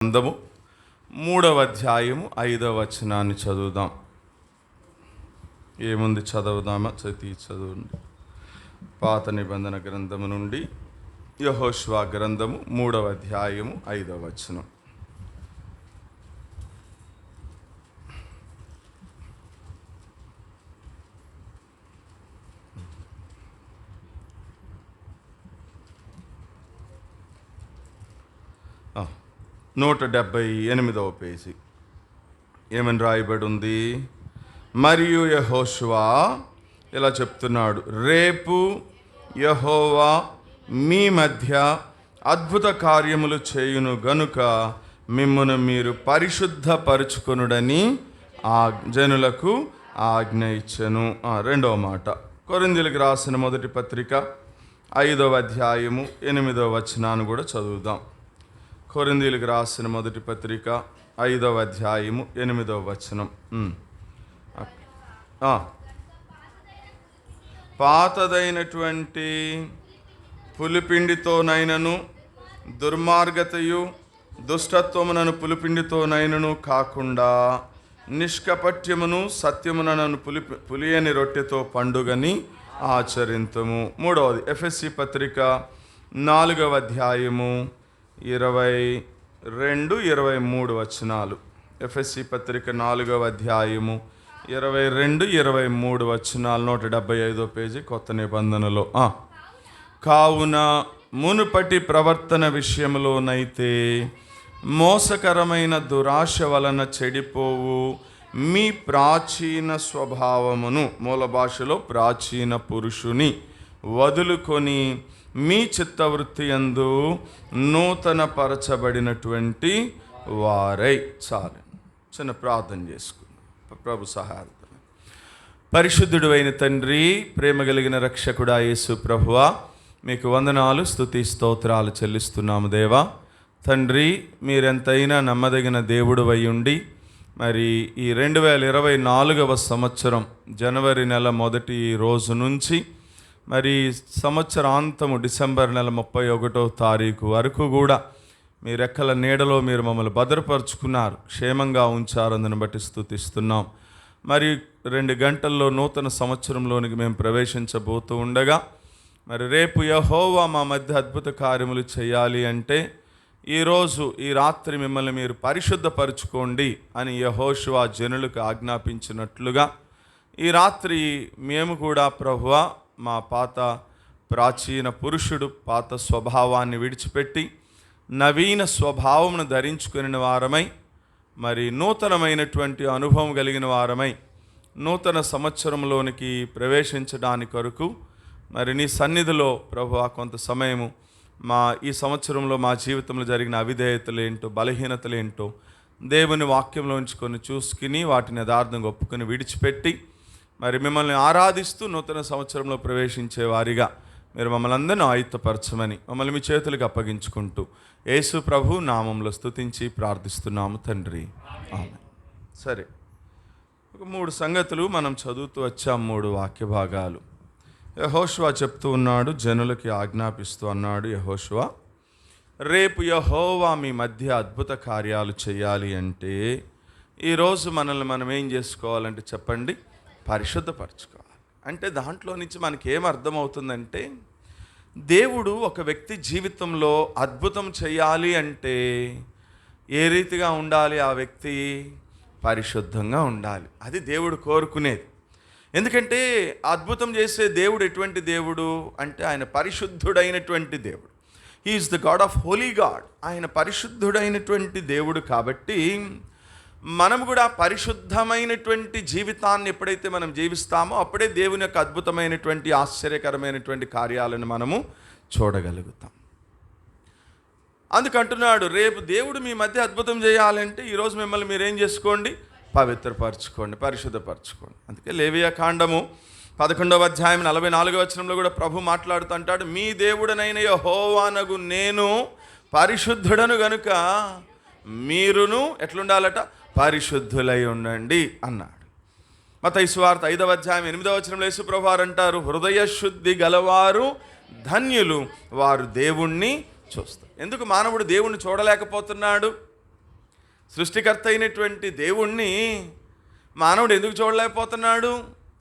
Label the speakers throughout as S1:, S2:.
S1: గ్రంథము 3వ అధ్యాయము 5వ వచనాన్ని చదువుదాం. ఏముంది చదువుదామా? చదవండి. పాత నిబంధన గ్రంథము నుండి యెహోషువ గ్రంథము 3వ అధ్యాయము 5వ వచనం. ఆ 178వ పేజీ. ఏమని రాయబడి ఉంది? మరియు యెహోషువ ఇలా చెప్తున్నాడు, రేపు యెహోవా మీ మధ్య అద్భుత కార్యములు చేయును గనుక మిమ్మును మీరు పరిశుద్ధపరచుకొనుడని ఆ జనులకు ఆజ్ఞ ఇచ్చెను. రెండవ మాట, కొరింథీయులకు రాసిన మొదటి పత్రిక 5వ అధ్యాయము 8వ వచనాన్ని కూడా చదువుదాం. కొరింథీయులకు రాసిన మొదటి పత్రిక 5వ అధ్యాయము 8వ వచనం. పాతదైనటువంటి పులిపిండితోనైనను దుర్మార్గతయు దుష్టత్వమునను పులిపిండితోనైనను కాకుండా నిష్కపట్యమును సత్యమునను పులియని రొట్టెతో పండుగని ఆచరింతుము. మూడవది, ఎఫెసీ పత్రిక 4వ అధ్యాయము 22, 23 వచనాలు. ఎఫెసీ పత్రిక 4వ అధ్యాయము 22, 23 వచనాలు. 175వ పేజీ, కొత్త నిబంధనలో. కావున మునుపటి ప్రవర్తన విషయంలోనైతే మోసకరమైన దురాశ వలన చెడిపోవు మీ ప్రాచీన స్వభావమును, మూల భాషలో ప్రాచీన పురుషుని వదులుకొని మీ చిత్తవృత్తి యందు నూతన పరచబడినటువంటి వారై. చాలు, చిన్న ప్రార్థన చేసుకున్నాం. ప్రభు సహాయం. పరిశుద్ధుడు అయిన తండ్రి, ప్రేమ కలిగిన రక్షకుడా యేసు ప్రభువా, మీకు వందనాలు, స్తుతి స్తోత్రాలు చెల్లిస్తున్నాము దేవా. తండ్రి, మీరెంతైనా నమ్మదగిన దేవుడు అయ్యుండి మరి ఈ 2024వ సంవత్సరం జనవరి నెల మొదటి రోజు నుంచి మరి సంవత్సరాంతము డిసెంబర్ నెల 31వ తారీఖు వరకు కూడా మీ రెక్కల నీడలో మీరు మమ్మల్ని భద్రపరుచుకున్నారు, క్షేమంగా ఉంచారు. అందుని బట్టి స్తుతిస్తున్నాం. మరి 2 గంటల్లో నూతన సంవత్సరంలోనికి మేము ప్రవేశించబోతూ ఉండగా మరి రేపు యెహోవా మా మధ్య అద్భుత కార్యములు చేయాలి అంటే ఈరోజు ఈ రాత్రి మిమ్మల్ని మీరు పరిశుద్ధపరచుకోండి అని యెహోషువ జనులకు ఆజ్ఞాపించినట్లుగా ఈ రాత్రి మేము కూడా ప్రభువా మా పాత ప్రాచీన పురుషుడు పాత స్వభావాన్ని విడిచిపెట్టి నవీన స్వభావమును ధరించుకుని వారమై మరి నూతనమైనటువంటి అనుభవం కలిగిన వారమై నూతన సంవత్సరంలోనికి ప్రవేశించడానికి కొరకు మరి నీ సన్నిధిలో ప్రభువా కొంత సమయము ఈ సంవత్సరంలో మా జీవితంలో జరిగిన అవిధేయతలేంటో బలహీనతలేంటో దేవుని వాక్యంలో ఉంచుకొని చూసుకుని వాటిని యథార్థంగా ఒప్పుకొని విడిచిపెట్టి మరి మిమ్మల్ని ఆరాధిస్తూ నూతన సంవత్సరంలో ప్రవేశించే వారిగా మీరు మమ్మల్ని అందరినీ ఆయుత్తపరచమని మమ్మల్ని మీ చేతులకు అప్పగించుకుంటూ యేసు ప్రభు నామంలో స్తుతించి ప్రార్థిస్తున్నాము తండ్రి, ఆమేన్. సరే, ఒక 3 సంగతులు మనం చదువుతూ వచ్చాం, 3 వాక్య భాగాలు. యెహోషువ చెప్తూ ఉన్నాడు, జనులకి ఆజ్ఞాపిస్తూ అన్నాడు యెహోషువ, రేపు యెహోవా మీ మధ్య అద్భుత కార్యాలు చేయాలి అంటే ఈరోజు మనల్ని మనం ఏం చేసుకోవాలంటే చెప్పండి, పరిశుద్ధపరచుకోవాలి. అంటే దాంట్లో నుంచి మనకి ఏం అర్థమవుతుందంటే దేవుడు ఒక వ్యక్తి జీవితంలో అద్భుతం చేయాలి అంటే ఏ రీతిగా ఉండాలి? ఆ వ్యక్తి పరిశుద్ధంగా ఉండాలి. అది దేవుడు కోరుకునేది. ఎందుకంటే అద్భుతం చేసే దేవుడు ఎటువంటి దేవుడు అంటే ఆయన పరిశుద్ధుడైనటువంటి దేవుడు. He is the God of Holi God. ఆయన పరిశుద్ధుడైనటువంటి దేవుడు కాబట్టి మనం కూడా పరిశుద్ధమైనటువంటి జీవితాన్ని ఎప్పుడైతే మనం జీవిస్తామో అప్పుడే దేవుని యొక్క అద్భుతమైనటువంటి ఆశ్చర్యకరమైనటువంటి కార్యాలను మనము చూడగలుగుతాం. అందుకంటున్నాడు, రేపు దేవుడు మీ మధ్య అద్భుతం చేయాలంటే ఈరోజు మిమ్మల్ని మీరేం చేసుకోండి, పవిత్రపరచుకోండి, పరిశుద్ధపరచుకోండి. అందుకే లేవియా కాండము 11వ అధ్యాయం 44వ వచనంలో కూడా ప్రభు మాట్లాడుతూ అంటాడు, మీ దేవుడనైన యెహోవానగు నేను పరిశుద్ధుడను గనుక మీరును ఎట్లుండాలట, పరిశుద్ధులై ఉండండి అన్నాడు. మత్తయి సువార్త 5వ అధ్యాయం 8వ వచనంలో యేసు ప్రభువారు అంటారు, హృదయ శుద్ధి గలవారు ధన్యులు, వారు దేవుణ్ణి చూస్తారు. ఎందుకు మానవుడు దేవుణ్ణి చూడలేకపోతున్నాడు సృష్టికర్త అయినటువంటి దేవుణ్ణి మానవుడు ఎందుకు చూడలేకపోతున్నాడు?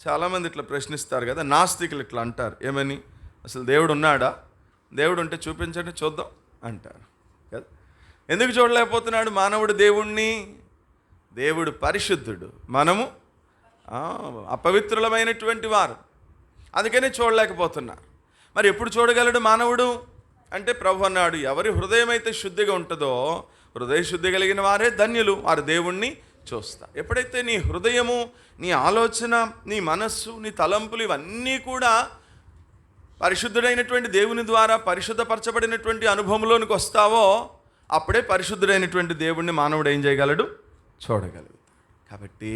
S1: చాలామంది ఇట్లా ప్రశ్నిస్తారు కదా, నాస్తికులు ఇట్లా అంటారు. ఏమని? అసలు దేవుడు ఉన్నాడా? దేవుడు ఉంటే చూపించండి చూద్దాం అంటారు కదా. ఎందుకు చూడలేకపోతున్నాడు మానవుడు దేవుణ్ణి? దేవుడు పరిశుద్ధుడు, మనము అపవిత్రులమైనటువంటి వారు, అందుకనే చూడలేకపోతున్నారు. మరి ఎప్పుడు చూడగలడు మానవుడు అంటే ప్రభు అన్నాడు, ఎవరి హృదయం అయితే శుద్ధిగా ఉంటుందో, హృదయ శుద్ధి కలిగిన వారే ధన్యులు, వారు దేవుణ్ణి చూస్తారు. ఎప్పుడైతే నీ హృదయము, నీ ఆలోచన, నీ మనస్సు, నీ తలంపులు ఇవన్నీ కూడా పరిశుద్ధుడైనటువంటి దేవుని ద్వారా పరిశుద్ధపరచబడినటువంటి అనుభవంలోనికి వస్తావో, అప్పుడే పరిశుద్ధుడైనటువంటి దేవుణ్ణి మానవుడు ఏం చేయగలడు? చూడగలడు. కాబట్టి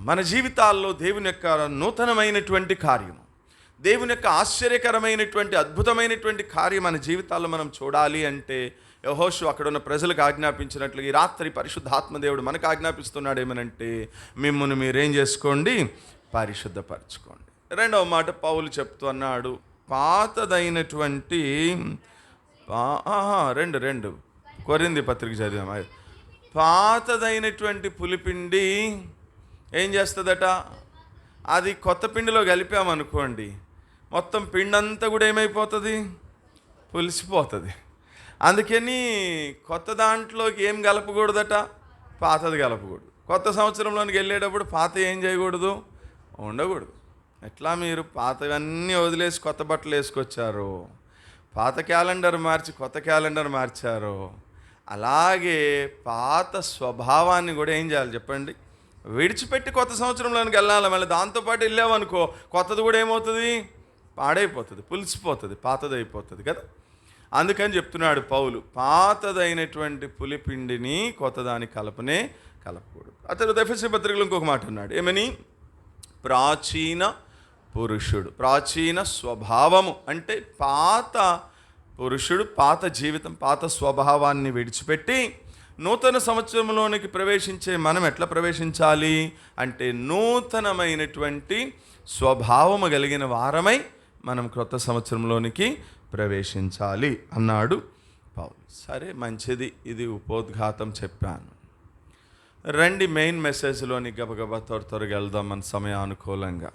S1: మన జీవితాల్లో దేవుని యొక్క నూతనమైనటువంటి కార్యము, దేవుని యొక్క ఆశ్చర్యకరమైనటువంటి అద్భుతమైనటువంటి కార్యం మన జీవితాల్లో మనం చూడాలి అంటే యెహోషువ అక్కడ ఉన్న ప్రజలకు ఆజ్ఞాపించినట్లు ఈ రాత్రి పరిశుద్ధాత్మదేవుడు మనకు ఆజ్ఞాపిస్తున్నాడు. ఏమనంటే, మిమ్మల్ని మీరేం చేసుకోండి? పరిశుద్ధపరచుకోండి. రెండవ మాట పౌలు చెప్తూ అన్నాడు, పాతదైనటువంటి రెండు కొరింథీ పత్రిక చదివాం. పాతదైనటువంటి పులిపిండి ఏం చేస్తుందట? అది కొత్త పిండిలో కలిపామనుకోండి, మొత్తం పిండి అంతా కూడా ఏమైపోతుంది? పులిసిపోతుంది. అందుకని కొత్త దాంట్లోకి ఏం కలపకూడదట? పాతది కలపకూడదు. కొత్త సంవత్సరంలోనికి వెళ్ళేటప్పుడు పాత ఏం చేయకూడదు? ఉండకూడదు. ఎట్లా మీరు పాతవన్నీ వదిలేసి కొత్త బట్టలు వేసుకొచ్చారు, పాత క్యాలెండర్ మార్చి కొత్త క్యాలెండర్ మార్చారు, అలాగే పాత స్వభావాన్ని కూడా ఏం చేయాలి చెప్పండి? విడిచిపెట్టి కొత్త సంవత్సరంలోనికి వెళ్ళాలి. మళ్ళీ దాంతోపాటు వెళ్ళామనుకో, కొత్తది కూడా ఏమవుతుంది? పాడైపోతుంది, పులిసిపోతుంది, పాతది అయిపోతుంది కదా. అందుకని చెప్తున్నాడు పౌలు, పాతదైనటువంటి పులిపిండిని కొత్తదాని కలపకూడదు. అతను ఎఫెసీ పత్రికలో ఇంకొక మాట అన్నాడు. ఏమని? ప్రాచీన పురుషుడు, ప్రాచీన స్వభావము అంటే పాత పురుషుడు, పాత జీవితం, పాత స్వభావాన్ని విడిచిపెట్టి నూతన సంవత్సరంలోనికి ప్రవేశించే మనం ఎట్లా ప్రవేశించాలి అంటే, నూతనమైనటువంటి స్వభావము కలిగిన వారమై మనం క్రొత్త సంవత్సరంలోనికి ప్రవేశించాలి అన్నాడు పౌలు. సరే, మంచిది, ఇది ఉపోద్ఘాతం చెప్పాను. రండి మెయిన్ మెసేజ్లోని గబగబా త్వరగా వెళ్దాం మన సమయానుకూలంగా.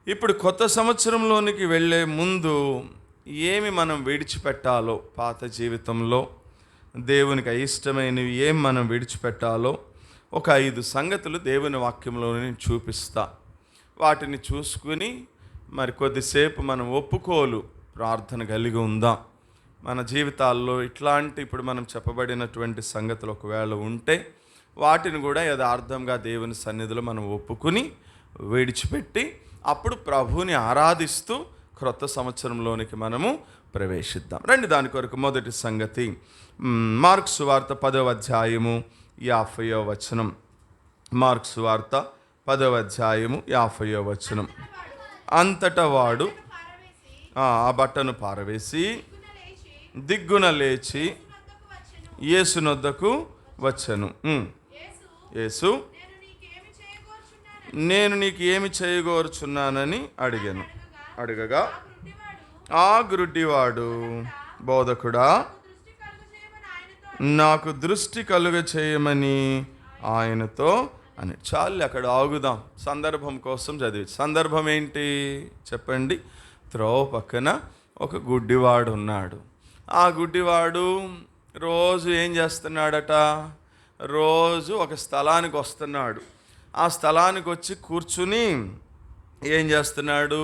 S1: ఇప్పుడు కొత్త సంవత్సరంలోనికి వెళ్ళే ముందు ఏమి మనం విడిచిపెట్టాలో, పాత జీవితంలో దేవునికి అయిష్టమైనవి ఏం మనం విడిచిపెట్టాలో ఒక 5 సంగతులు దేవుని వాక్యంలో నేను చూపిస్తా. వాటిని చూసుకుని మరి కొద్దిసేపు మనం ఒప్పుకోలు ప్రార్థన కలిగి ఉందాం. మన జీవితాల్లో ఇట్లాంటి ఇప్పుడు మనం చెప్పబడినటువంటి సంగతులు ఒకవేళ ఉంటే వాటిని కూడా యథార్థంగా దేవుని సన్నిధిలో మనం ఒప్పుకుని విడిచిపెట్టి అప్పుడు ప్రభువుని ఆరాధిస్తూ క్రొత్త సంవత్సరంలోనికి మనము ప్రవేశిద్దాం. రండి, దాని కొరకు మొదటి సంగతి మార్కు సువార్త 10వ అధ్యాయము 50వ వచనం. మార్కు సువార్త 10వ అధ్యాయము 50వ వచనం. అంతటా వాడు ఆ బట్టను పారవేసి దిగ్గున లేచి యేసునొద్దకు వచ్చెను. యేసు, నేను నీకు ఏమి చేయగోరుచున్నానని అడగగా ఆ గ్రుడ్డివాడు, బోధకుడా, నాకు దృష్టి కలుగ చేయమని ఆయనతో అని. చాలు, అక్కడ ఆగుదాం. సందర్భం కోసం చదివి. సందర్భం ఏంటి చెప్పండి? త్రోవ పక్కన ఒక గుడ్డివాడు ఉన్నాడు. ఆ గుడ్డివాడు రోజు ఏం చేస్తున్నాడట? రోజు ఒక స్థలానికి వస్తున్నాడు. ఆ స్థలానికి వచ్చి కూర్చుని ఏం చేస్తున్నాడు?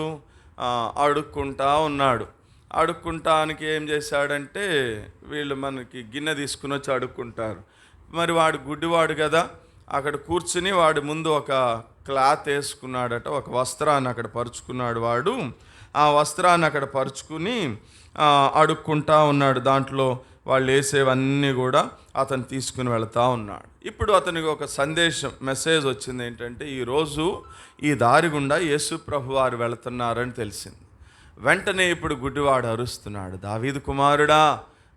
S1: అడుక్కుంటా ఉన్నాడు. అడుక్కుంటానికి ఏం చేశాడంటే, వీళ్ళు మనకి గిన్నె తీసుకుని వచ్చి అడుక్కుంటారు. మరి వాడు గుడ్డివాడు కదా, అక్కడ కూర్చుని వాడి ముందు ఒక క్లాత్ వేసుకున్నాడట, ఒక వస్త్రాన్ని అక్కడ పరుచుకున్నాడు. వాడు ఆ వస్త్రాన్ని అక్కడ పరుచుకుని అడుక్కుంటా ఉన్నాడు. దాంట్లో వాళ్ళు వేసేవన్నీ కూడా అతను తీసుకుని వెళుతూ ఉన్నాడు. ఇప్పుడు అతనికి ఒక మెసేజ్ వచ్చింది. ఏంటంటే, ఈరోజు ఈ దారి గుండా యేసు ప్రభు వారు వెళుతున్నారని తెలిసింది. వెంటనే ఇప్పుడు గుడ్డివాడు అరుస్తున్నాడు, దావీదు కుమారుడా,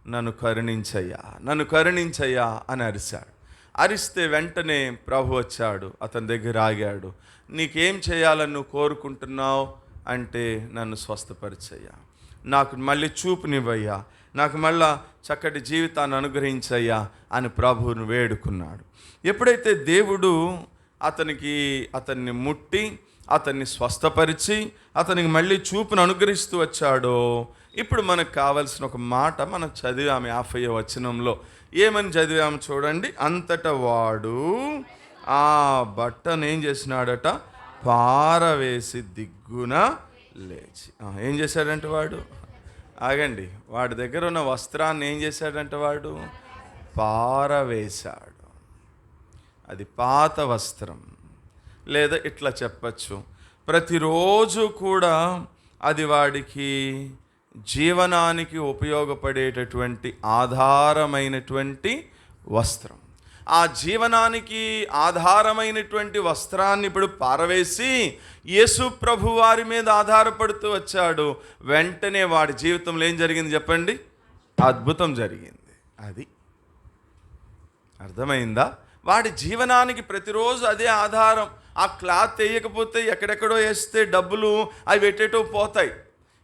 S1: నన్ను కరుణించయ్యా అని అరిశాడు. అరిస్తే వెంటనే ప్రభు వచ్చాడు, అతని దగ్గర ఆగాడు. నీకేం చేయాలని నువ్వు కోరుకుంటున్నావు అంటే, నన్ను స్వస్థపరిచయ్యా, నాకు మళ్ళీ చూపునివ్వయ్యా, నాకు మళ్ళా చక్కటి జీవితాన్ని అనుగ్రహించయ్యా అని ప్రభువును వేడుకున్నాడు. ఎప్పుడైతే దేవుడు అతన్ని ముట్టి అతన్ని స్వస్థపరిచి అతనికి మళ్ళీ చూపును అనుగ్రహిస్తూ వచ్చాడో, ఇప్పుడు మనకు కావలసిన ఒక మాట మనం చదివాము 50వ వచనంలో. ఏమని చదివాము చూడండి. అంతటా వాడు ఆ బట్టను ఏం చేసినాడట, పారవేసి దిగ్గున లేచి. ఏం చేశాడంటే వాడు, ఆగండి, వాడి దగ్గర ఉన్న వస్త్రాన్ని ఏం చేశాడంటే వాడు పారవేశాడు. అది పాత వస్త్రం, లేదా ఇట్లా చెప్పచ్చు, ప్రతిరోజు కూడా అది వాడికి జీవనానికి ఉపయోగపడేటటువంటి ఆధారమైనటువంటి వస్త్రం. ఆ జీవనానికి ఆధారమైనటువంటి వస్త్రాన్ని ఇప్పుడు పారవేసి యేసు ప్రభు వారి మీద ఆధారపడుతూ వచ్చాడు. వెంటనే వాడి జీవితంలో ఏం జరిగింది చెప్పండి? అద్భుతం జరిగింది. అది అర్థమైందా? వాడి జీవనానికి ప్రతిరోజు అదే ఆధారం. ఆ క్లాత్ వేయకపోతే ఎక్కడెక్కడో వేస్తే డబ్బులు అవి పెట్టేటో పోతాయి.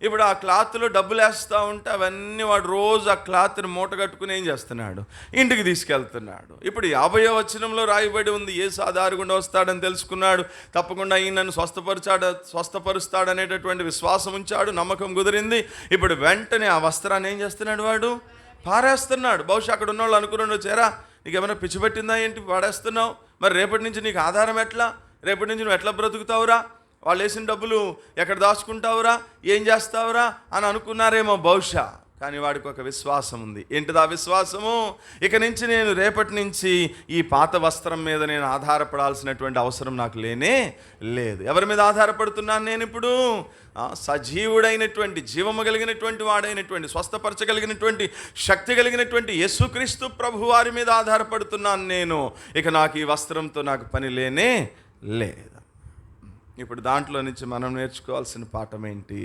S1: ఇప్పుడు ఆ క్లాత్లో డబ్బులు వేస్తూ ఉంటే అవన్నీ వాడు రోజు ఆ క్లాత్ని మూట కట్టుకుని ఏం చేస్తున్నాడు, ఇంటికి తీసుకెళ్తున్నాడు. ఇప్పుడు 50వ వచనంలో రాయబడి ఉంది, యేసు ఆధారగుండా వస్తాడని తెలుసుకున్నాడు, తప్పకుండా ఈయన నన్ను స్వస్థపరుస్తాడనేటటువంటి విశ్వాసం ఉంచాడు, నమ్మకం కుదిరింది. ఇప్పుడు వెంటనే ఆ వస్త్రాన్ని ఏం చేస్తున్నాడు, వాడు పారేస్తున్నాడు. బహుశా అక్కడ ఉన్న వాళ్ళు అనుకున్నాడు, చేరా నీకేమైనా పిచ్చి పెట్టిందా ఏంటి పాడేస్తున్నావు, మరి రేపటి నుంచి నీకు ఆధారం ఎట్లా, రేపటి నుంచి నువ్వు ఎట్లా బ్రతుకుతావురా, వాళ్ళు వేసిన డబ్బులు ఎక్కడ దాచుకుంటావురా, ఏం చేస్తావురా అని అనుకున్నారేమో బహుశా. కానీ వాడికి ఒక విశ్వాసం ఉంది. ఏంటిది ఆ విశ్వాసము? ఇక నుంచి నేను రేపటి నుంచి ఈ పాత వస్త్రం మీద నేను ఆధారపడాల్సినటువంటి అవసరం నాకు లేనే లేదు. ఎవరి మీద ఆధారపడుతున్నాను నేను ఇప్పుడు? సజీవుడైనటువంటి, జీవము కలిగినటువంటి వాడైనటువంటి, స్వస్థపరచగలిగినటువంటి శక్తి కలిగినటువంటి యేసుక్రీస్తు ప్రభు వారి మీద ఆధారపడుతున్నాను నేను. ఇక నాకు ఈ వస్త్రంతో నాకు పని లేనే లేదు. ఇప్పుడు దాంట్లో నుంచి మనం నేర్చుకోవాల్సిన పాఠం ఏంటి?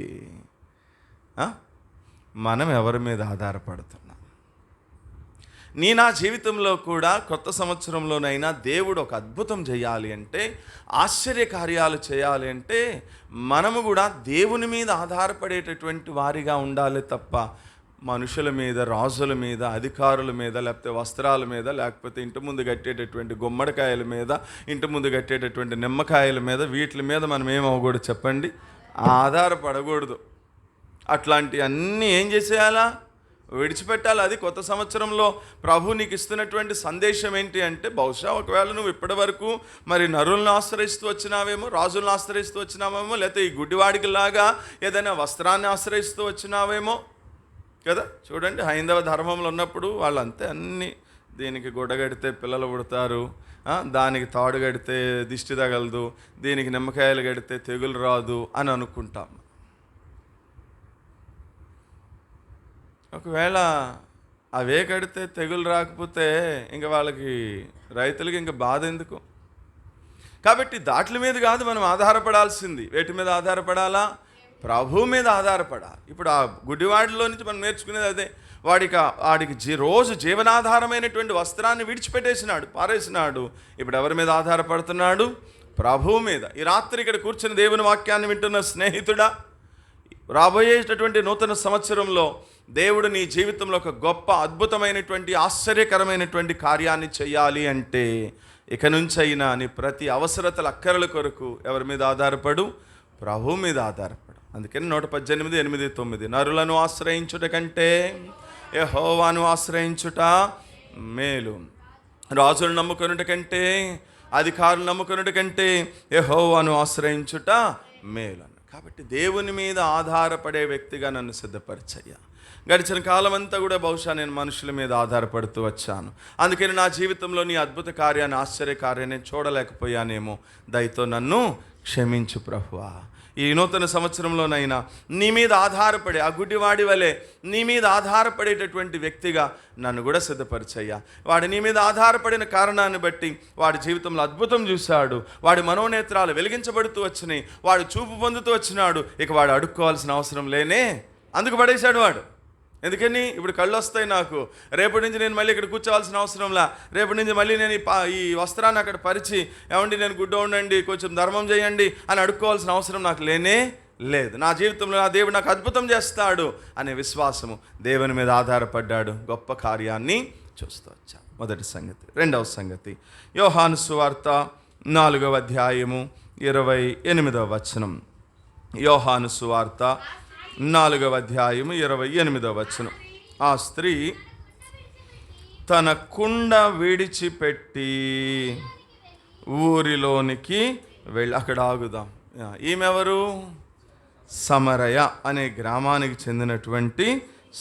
S1: మనం ఎవరి మీద ఆధారపడుతున్నాం? నా జీవితంలో కూడా కొత్త సంవత్సరంలోనైనా దేవుడు ఒక అద్భుతం చేయాలి అంటే, ఆశ్చర్య కార్యాలు చేయాలి అంటే మనము కూడా దేవుని మీద ఆధారపడేటటువంటి వారిగా ఉండాలి తప్ప మనుషుల మీద, రాజుల మీద, అధికారుల మీద, లేకపోతే వస్త్రాల మీద, లేకపోతే ఇంటి ముందు కట్టేటటువంటి గుమ్మడికాయల మీద, ఇంటి ముందు కట్టేటటువంటి నిమ్మకాయల మీద, వీటి మీద మనం ఏమవ్వకూడదు చెప్పండి, ఆధారపడకూడదు. అట్లాంటి అన్నీ ఏం చేసేయాలా? విడిచిపెట్టాలి. అది కొత్త సంవత్సరంలో ప్రభు నీకు ఇస్తున్నటువంటి సందేశం ఏంటి అంటే, బహుశా ఒకవేళ నువ్వు ఇప్పటి వరకు మరి నరులను ఆశ్రయిస్తూ వచ్చినావేమో, రాజులను ఆశ్రయిస్తూ వచ్చినావేమో, లేకపోతే ఈ గుడ్డివాడికి లాగా ఏదైనా వస్త్రాన్ని ఆశ్రయిస్తూ వచ్చినావేమో కదా. చూడండి, హైందవ ధర్మంలో ఉన్నప్పుడు వాళ్ళంతే అన్నీ, దీనికి గుడ్డ కడితే పిల్లలు పుడతారు, దానికి తాడు కడితే దిష్టి తగలదు, దీనికి నిమ్మకాయలు కడితే తెగులు రాదు అని అనుకుంటాం. ఒకవేళ అవే కడితే తెగులు రాకపోతే ఇంకా వాళ్ళకి, రైతులకి ఇంకా బాధ ఎందుకు? కాబట్టి దాట్ల మీద కాదు మనం ఆధారపడాల్సింది. వేటి మీద ఆధారపడాలా? ప్రభు మీద ఆధారపడాలి. ఇప్పుడు ఆ గుడ్డివాడిలో నుంచి మనం నేర్చుకునేది అదే. వాడికి రోజు జీవనాధారమైనటువంటి వస్త్రాన్ని విడిచిపెట్టేసినాడు, పారేసినాడు. ఇప్పుడు ఎవరి మీద ఆధారపడుతున్నాడు? ప్రభువు మీద. ఈ రాత్రి ఇక్కడ కూర్చుని దేవుని వాక్యాన్ని వింటున్న స్నేహితుడా, రాబోయేటటువంటి నూతన సంవత్సరంలో దేవుడు నీ జీవితంలో ఒక గొప్ప అద్భుతమైనటువంటి ఆశ్చర్యకరమైనటువంటి కార్యాన్ని చేయాలి అంటే ఇక నుంచైనా నీ ప్రతి అవసరతల అక్కరల కొరకు ఎవరి మీద ఆధారపడు? ప్రభు మీద ఆధారపడు. అందుకని 118, 8, 9 నరులను ఆశ్రయించుట కంటే యెహోవాను ఆశ్రయించుట మేలు, రాజులను నమ్ముకొనుట కంటే, అధికారులు నమ్ముకొనుట కంటే యెహోవాను ఆశ్రయించుట మేలు. కాబట్టి దేవుని మీద ఆధారపడే వ్యక్తిగా నన్ను సిద్ధపరిచయ్యా. గడిచిన కాలం అంతా కూడా బహుశా నేను మనుషుల మీద ఆధారపడుతూ వచ్చాను. అందుకని నా జీవితంలో నీ అద్భుత కార్యాన్ని, ఆశ్చర్య కార్యాన్ని చూడలేకపోయానేమో. దయతో నన్ను క్షమించు ప్రభువా. ఈ నూతన సంవత్సరంలోనైనా నీ మీద ఆధారపడే, ఆ గుడ్డివాడి వలె నీ మీద ఆధారపడేటటువంటి వ్యక్తిగా నన్ను కూడా సిద్ధపరిచయ్యా. వాడు నీ మీద ఆధారపడిన కారణాన్ని బట్టి వాడి జీవితంలో అద్భుతం చూశాడు. వాడి మనోనేత్రాలు వెలిగించబడుతూ వచ్చినాయి, వాడు చూపు పొందుతూ వచ్చినాడు. ఇక వాడు అడుక్కోవాల్సిన అవసరం లేనే, అందుకు పడేశాడు వాడు. ఎందుకని? ఇప్పుడు కళ్ళు వస్తాయి నాకు, రేపటి నుంచి నేను మళ్ళీ ఇక్కడ కూర్చోవాల్సిన అవసరంలా, రేపటి నుంచి మళ్ళీ నేను ఈ వస్త్రాన్ని అక్కడ పరిచి, ఏమండి నేను గుడ్డ ఉండండి, కొంచెం ధర్మం చేయండి అని అడుక్కోవాల్సిన అవసరం నాకు లేనే లేదు. నా జీవితంలో నా దేవుడు నాకు అద్భుతం చేస్తాడు అనే విశ్వాసము, దేవుని మీద ఆధారపడ్డాడు, గొప్ప కార్యాన్ని చూస్తూ వచ్చాడు. మొదటి సంగతి. రెండవ సంగతి, యోహాను సువార్త 4వ అధ్యాయము 28వ వచనం. యోహాను సువార్త 4వ అధ్యాయము 28వ వచనం. ఆ స్త్రీ తన కుండ విడిచిపెట్టి ఊరిలోనికి వెళ్ళి, అక్కడ ఆగుదాం. ఈమెవరు? సమరయ అనే గ్రామానికి చెందినటువంటి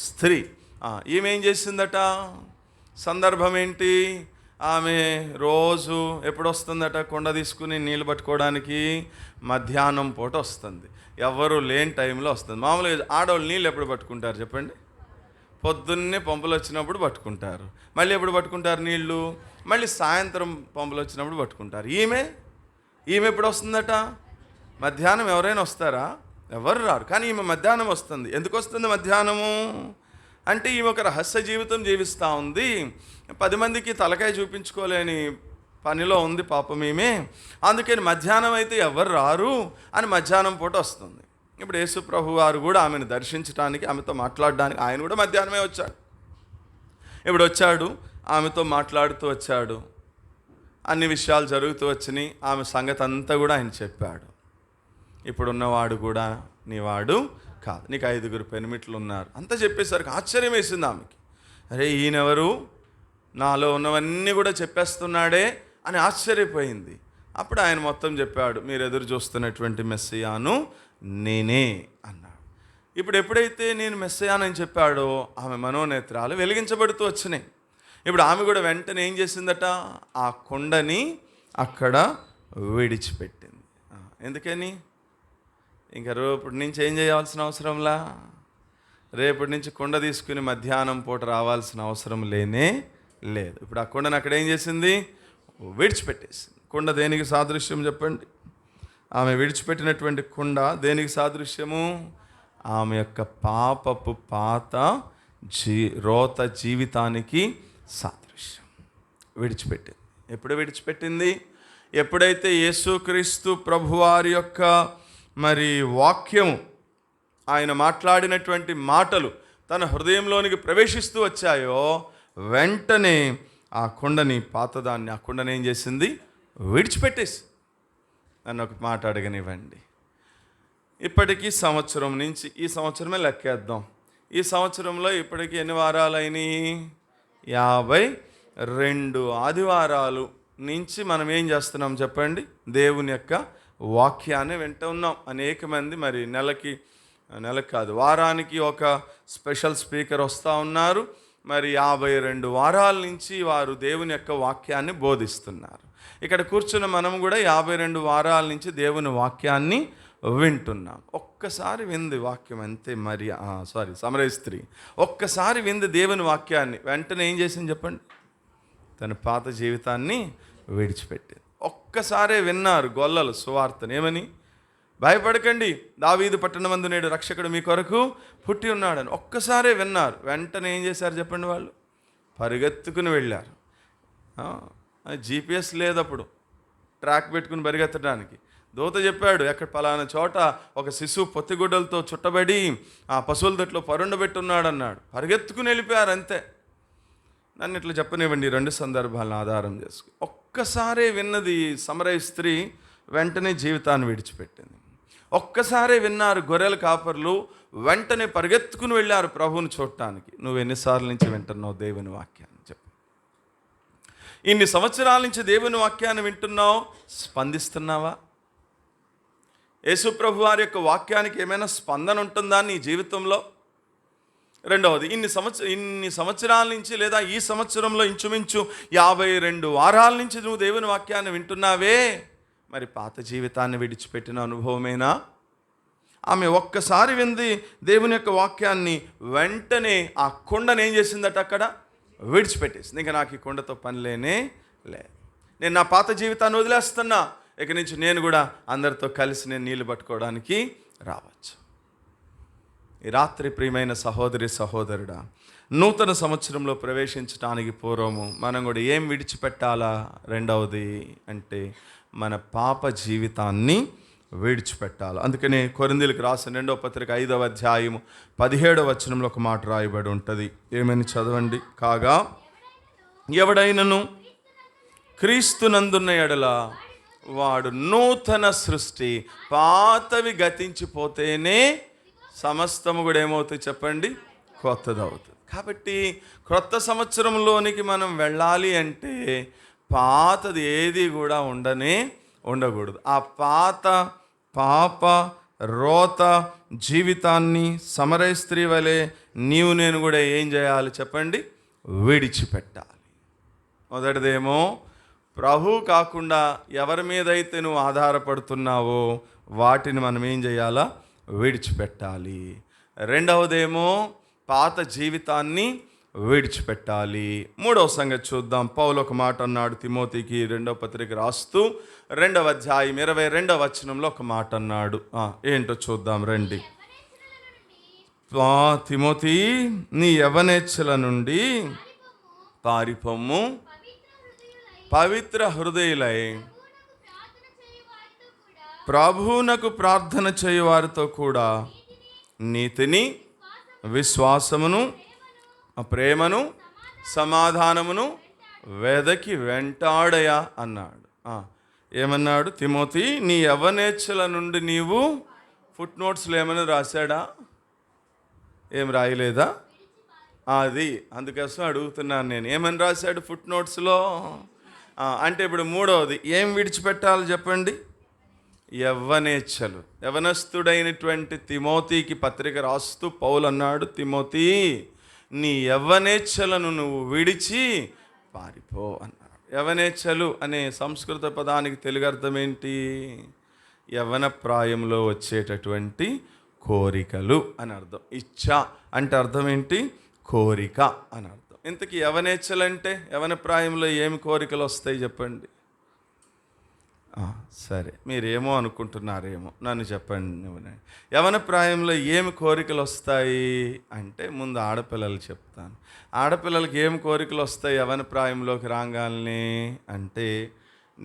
S1: స్త్రీ. ఈమె ఏం చేసిందట? సందర్భం ఏంటి? ఆమె రోజు ఎప్పుడు వస్తుందట కుండ తీసుకుని నీళ్ళు పట్టుకోవడానికి? మధ్యాహ్నం పూట వస్తుంది. ఎవరు లేని టైంలో వస్తుంది. మామూలుగా ఆడవాళ్ళు నీళ్ళు ఎప్పుడు పట్టుకుంటారు చెప్పండి? పొద్దున్నే పంపులు వచ్చినప్పుడు పట్టుకుంటారు. మళ్ళీ ఎప్పుడు పట్టుకుంటారు నీళ్ళు? మళ్ళీ సాయంత్రం పంపులు వచ్చినప్పుడు పట్టుకుంటారు. ఈమె ఎప్పుడు వస్తుందట? మధ్యాహ్నం. ఎవరైనా వస్తారా? ఎవరు రారు. కానీ ఈమె మధ్యాహ్నం వస్తుంది. ఎందుకు వస్తుంది మధ్యాహ్నము అంటే, ఈమె ఒక రహస్య జీవితం జీవిస్తూ ఉంది. 10 మందికి తలకాయ చూపించుకోలేని పనిలో ఉంది పాపం ఈమె. అందుకని మధ్యాహ్నం అయితే ఎవరు రారు అని మధ్యాహ్నం పూట వస్తుంది. ఇప్పుడు యేసు ప్రభు వారు కూడా ఆమెను దర్శించడానికి, ఆమెతో మాట్లాడడానికి ఆయన కూడా మధ్యాహ్నమే వచ్చాడు. ఇప్పుడు వచ్చాడు, ఆమెతో మాట్లాడుతూ వచ్చాడు. అన్ని విషయాలు జరుగుతూ వచ్చినాయి. ఆమె సంగతి అంతా కూడా ఆయన చెప్పాడు. ఇప్పుడున్నవాడు కూడా నీవాడు కాదు, నీకు 5 పెనిమిట్లు ఉన్నారు అంతా చెప్పేసరికి ఆశ్చర్యం వేసింది ఆమెకి. అరే, ఈయనెవరు? నాలో ఉన్నవన్నీ కూడా చెప్పేస్తున్నాడే అని ఆశ్చర్యపోయింది. అప్పుడు ఆయన మొత్తం చెప్పాడు. మీరు ఎదురు చూస్తున్నటువంటి మెస్సియాను నేనే అన్నాడు. ఇప్పుడు ఎప్పుడైతే నేను మెస్సియానని చెప్పాడో ఆమె మనోనేత్రాలు వెలిగించబడుతూ వచ్చినాయి. ఇప్పుడు ఆమె కూడా వెంటనే ఏం చేసిందట? ఆ కొండని అక్కడ విడిచిపెట్టింది. ఎందుకని? ఇంకా రేపటి నుంచి ఏం చేయాల్సిన అవసరంలా? రేపటి నుంచి కొండ తీసుకుని మధ్యాహ్నం పూట రావాల్సిన అవసరం లేనే లేదు. ఇప్పుడు ఆ కొండను అక్కడ ఏం చేసింది? విడిచిపెట్టేసింది. కొండ దేనికి సాదృశ్యం చెప్పండి? ఆమె విడిచిపెట్టినటువంటి కొండ దేనికి సాదృశ్యము? ఆమె యొక్క పాపపు పాత రోత జీవితానికి సాదృశ్యం. విడిచిపెట్టింది. ఎప్పుడు విడిచిపెట్టింది? ఎప్పుడైతే యేసుక్రీస్తు ప్రభువారి యొక్క వాక్యము, ఆయన మాట్లాడినటువంటి మాటలు తన హృదయంలోనికి ప్రవేశిస్తూ వచ్చాయో వెంటనే ఆ కొండని, పాతదాన్ని, ఆ కొండని ఏం చేసింది? విడిచిపెట్టేసి. నన్ను ఒక మాట అడగనివ్వండి. ఇప్పటికీ సంవత్సరం నుంచి, ఈ సంవత్సరమే లెక్కేద్దాం, ఈ సంవత్సరంలో ఇప్పటికీ ఎన్ని వారాలైనాయి? 52 ఆదివారాలు నుంచి మనం ఏం చేస్తున్నాం చెప్పండి? దేవుని యొక్క వాక్యాన్ని వింటూ ఉన్నాం. అనేక మంది నెలకి కాదు, వారానికి ఒక స్పెషల్ స్పీకర్ వస్తూ ఉన్నారు. 52 వారాల నుంచి వారు దేవుని యొక్క వాక్యాన్ని బోధిస్తున్నారు. ఇక్కడ కూర్చున్న మనం కూడా 52 వారాల నుంచి దేవుని వాక్యాన్ని వింటున్నాం. ఒక్కసారి వింది వాక్యం అంతే. సమరయ స్త్రీ ఒక్కసారి వింది దేవుని వాక్యాన్ని, వెంటనే ఏం చేసింది చెప్పండి? తన పాత జీవితాన్ని విడిచిపెట్టింది. ఒక్కసారే విన్నారు గొల్లలు సువార్తను. ఏమని? భయపడకండి, దావీదు పట్టణమందు నేడు రక్షకుడు మీ కొరకు పుట్టి ఉన్నాడని ఒక్కసారే విన్నారు. వెంటనే ఏం చేశారు చెప్పండి? వాళ్ళు పరిగెత్తుకుని వెళ్ళారు. GPS లేదు అప్పుడు, ట్రాక్ పెట్టుకుని పరిగెత్తడానికి. దూత చెప్పాడు, ఎక్కడ పలానా చోట ఒక శిశువు పొత్తిగుడ్డలతో చుట్టబడి ఆ పశువుల దొట్లో పరుండబెట్టున్నాడు అన్నాడు. పరిగెత్తుకుని వెళ్ళిపోయారు అంతే. నన్ను ఇట్లా చెప్పనివ్వండి 2 సందర్భాలను ఆధారం చేసుకుని. ఒక్కసారే విన్నది సమరయ స్త్రీ, వెంటనే జీవితాన్ని విడిచిపెట్టింది. ఒక్కసారే విన్నారు గొర్రెల కాపర్లు, వెంటనే పరిగెత్తుకుని వెళ్ళారు ప్రభువుని చూడటానికి. నువ్వు ఎన్నిసార్లు నుంచి వింటున్నావు దేవుని వాక్యాన్ని చెప్పు? ఇన్ని సంవత్సరాల నుంచి దేవుని వాక్యాన్ని వింటున్నావు, స్పందిస్తున్నావా? యేసు ప్రభు వారి యొక్క వాక్యానికి ఏమైనా స్పందన ఉంటుందా నీ జీవితంలో? రెండవది, ఇన్ని సంవత్సరాల నుంచి లేదా ఈ సంవత్సరంలో ఇంచుమించు 52 వారాల నుంచి నువ్వు దేవుని వాక్యాన్ని వింటున్నావే, పాత జీవితాన్ని విడిచిపెట్టిన అనుభవమేనా? ఆమె ఒక్కసారి వింది దేవుని యొక్క వాక్యాన్ని, వెంటనే ఆ కొండను ఏం చేసిందట? అక్కడ విడిచిపెట్టేసింది. ఇంకా నాకు ఈ కొండతో పని లేనే లేదు, నేను నా పాత జీవితాన్ని వదిలేస్తున్నా, ఇక నుంచి నేను కూడా అందరితో కలిసి నేను నీళ్ళు పట్టుకోవడానికి రావచ్చు. ఈ రాత్రి ప్రియమైన సహోదరి సహోదరుడా, నూతన సంవత్సరంలో ప్రవేశించడానికి పూర్వము మనం కూడా ఏం విడిచిపెట్టాలా? రెండవది అంటే మన పాప జీవితాన్ని విడిచిపెట్టాలి. అందుకని కొరింథీయులకు రాసిన 2వ పత్రిక 5వ అధ్యాయము 17వ వచనంలో ఒక మాట రాయబడి ఉంటుంది. ఏమని చదవండి. కాగా ఎవడైనను క్రీస్తునందున్న ఎడల వాడు నూతన సృష్టి, పాతవి గతించిపోతేనే సమస్తము కూడా ఏమవుతుంది చెప్పండి, కొత్తదవుతుంది. కాబట్టి క్రొత్త సంవత్సరంలోనికి మనం వెళ్ళాలి అంటే పాతది ఏది కూడా ఉండకూడదు. ఆ పాత పాప రోత జీవితాన్ని సమరయ స్త్రీ వలె నీవు నేను కూడా ఏం చేయాలి చెప్పండి, విడిచిపెట్టాలి. మొదటిదేమో ప్రభు కాకుండా ఎవరి మీదైతే నువ్వు ఆధారపడుతున్నావో వాటిని మనం ఏం చేయాలా, విడిచిపెట్టాలి. రెండవదేమో పాత జీవితాన్ని విడిచిపెట్టాలి. మూడవ సంగతి చూద్దాం. పౌలు ఒక మాట అన్నాడు తిమోతికి 2వ పత్రిక రాస్తూ 2వ అధ్యాయం 22వ వచనంలో ఒక మాట అన్నాడు. ఏంటో చూద్దాం రండి. తిమోతి, నీ యవ్వనేచ్ఛల నుండి పారిపొమ్ము, పవిత్ర హృదయులై ప్రభువునకు ప్రార్థన చేయు వారితో కూడా నీతిని, విశ్వాసమును, ప్రేమను, సమాధానమును వెదకి వెంటాడయా అన్నాడు. ఏమన్నాడు? తిమోతి, నీ యవ్వనేచ్ఛల నుండి నీవు ఫుట్ నోట్స్లో ఏమైనా రాశాడా? ఏం రాయలేదా? అది అందుకోసం అడుగుతున్నాను నేను. ఏమని రాశాడు ఫుట్ నోట్స్లో? అంటే ఇప్పుడు మూడవది ఏం విడిచిపెట్టాలి చెప్పండి? యవ్వనేచ్ఛలు. యవనస్తుడైనటువంటి తిమోతికి పత్రిక రాస్తూ పౌలు అన్నాడు, తిమోతి, నీ యవ్వనేచ్ఛలను నువ్వు విడిచి పారిపో అన్నాడు. యవ్వనేచ్ఛలు అనే సంస్కృత పదానికి తెలుగు అర్థం ఏంటి? యవ్వన ప్రాయంలో వచ్చేటటువంటి కోరికలు అని అర్థం. ఇచ్ఛ అంటే అర్థం ఏంటి? కోరిక అని అర్థం. ఇంతకీ యవ్వనేచ్ఛలు అంటే యవ్వన ప్రాయంలో ఏమి కోరికలు వస్తాయి చెప్పండి? సరే, మీరేమో అనుకుంటున్నారేమో, నన్ను చెప్పండి. యవ్వన ప్రాయంలో ఏమి కోరికలు వస్తాయి అంటే ముందు ఆడపిల్లలు చెప్తాను. ఆడపిల్లలకి ఏమి కోరికలు వస్తాయి యవ్వన ప్రాయంలోకి రాగానే అంటే,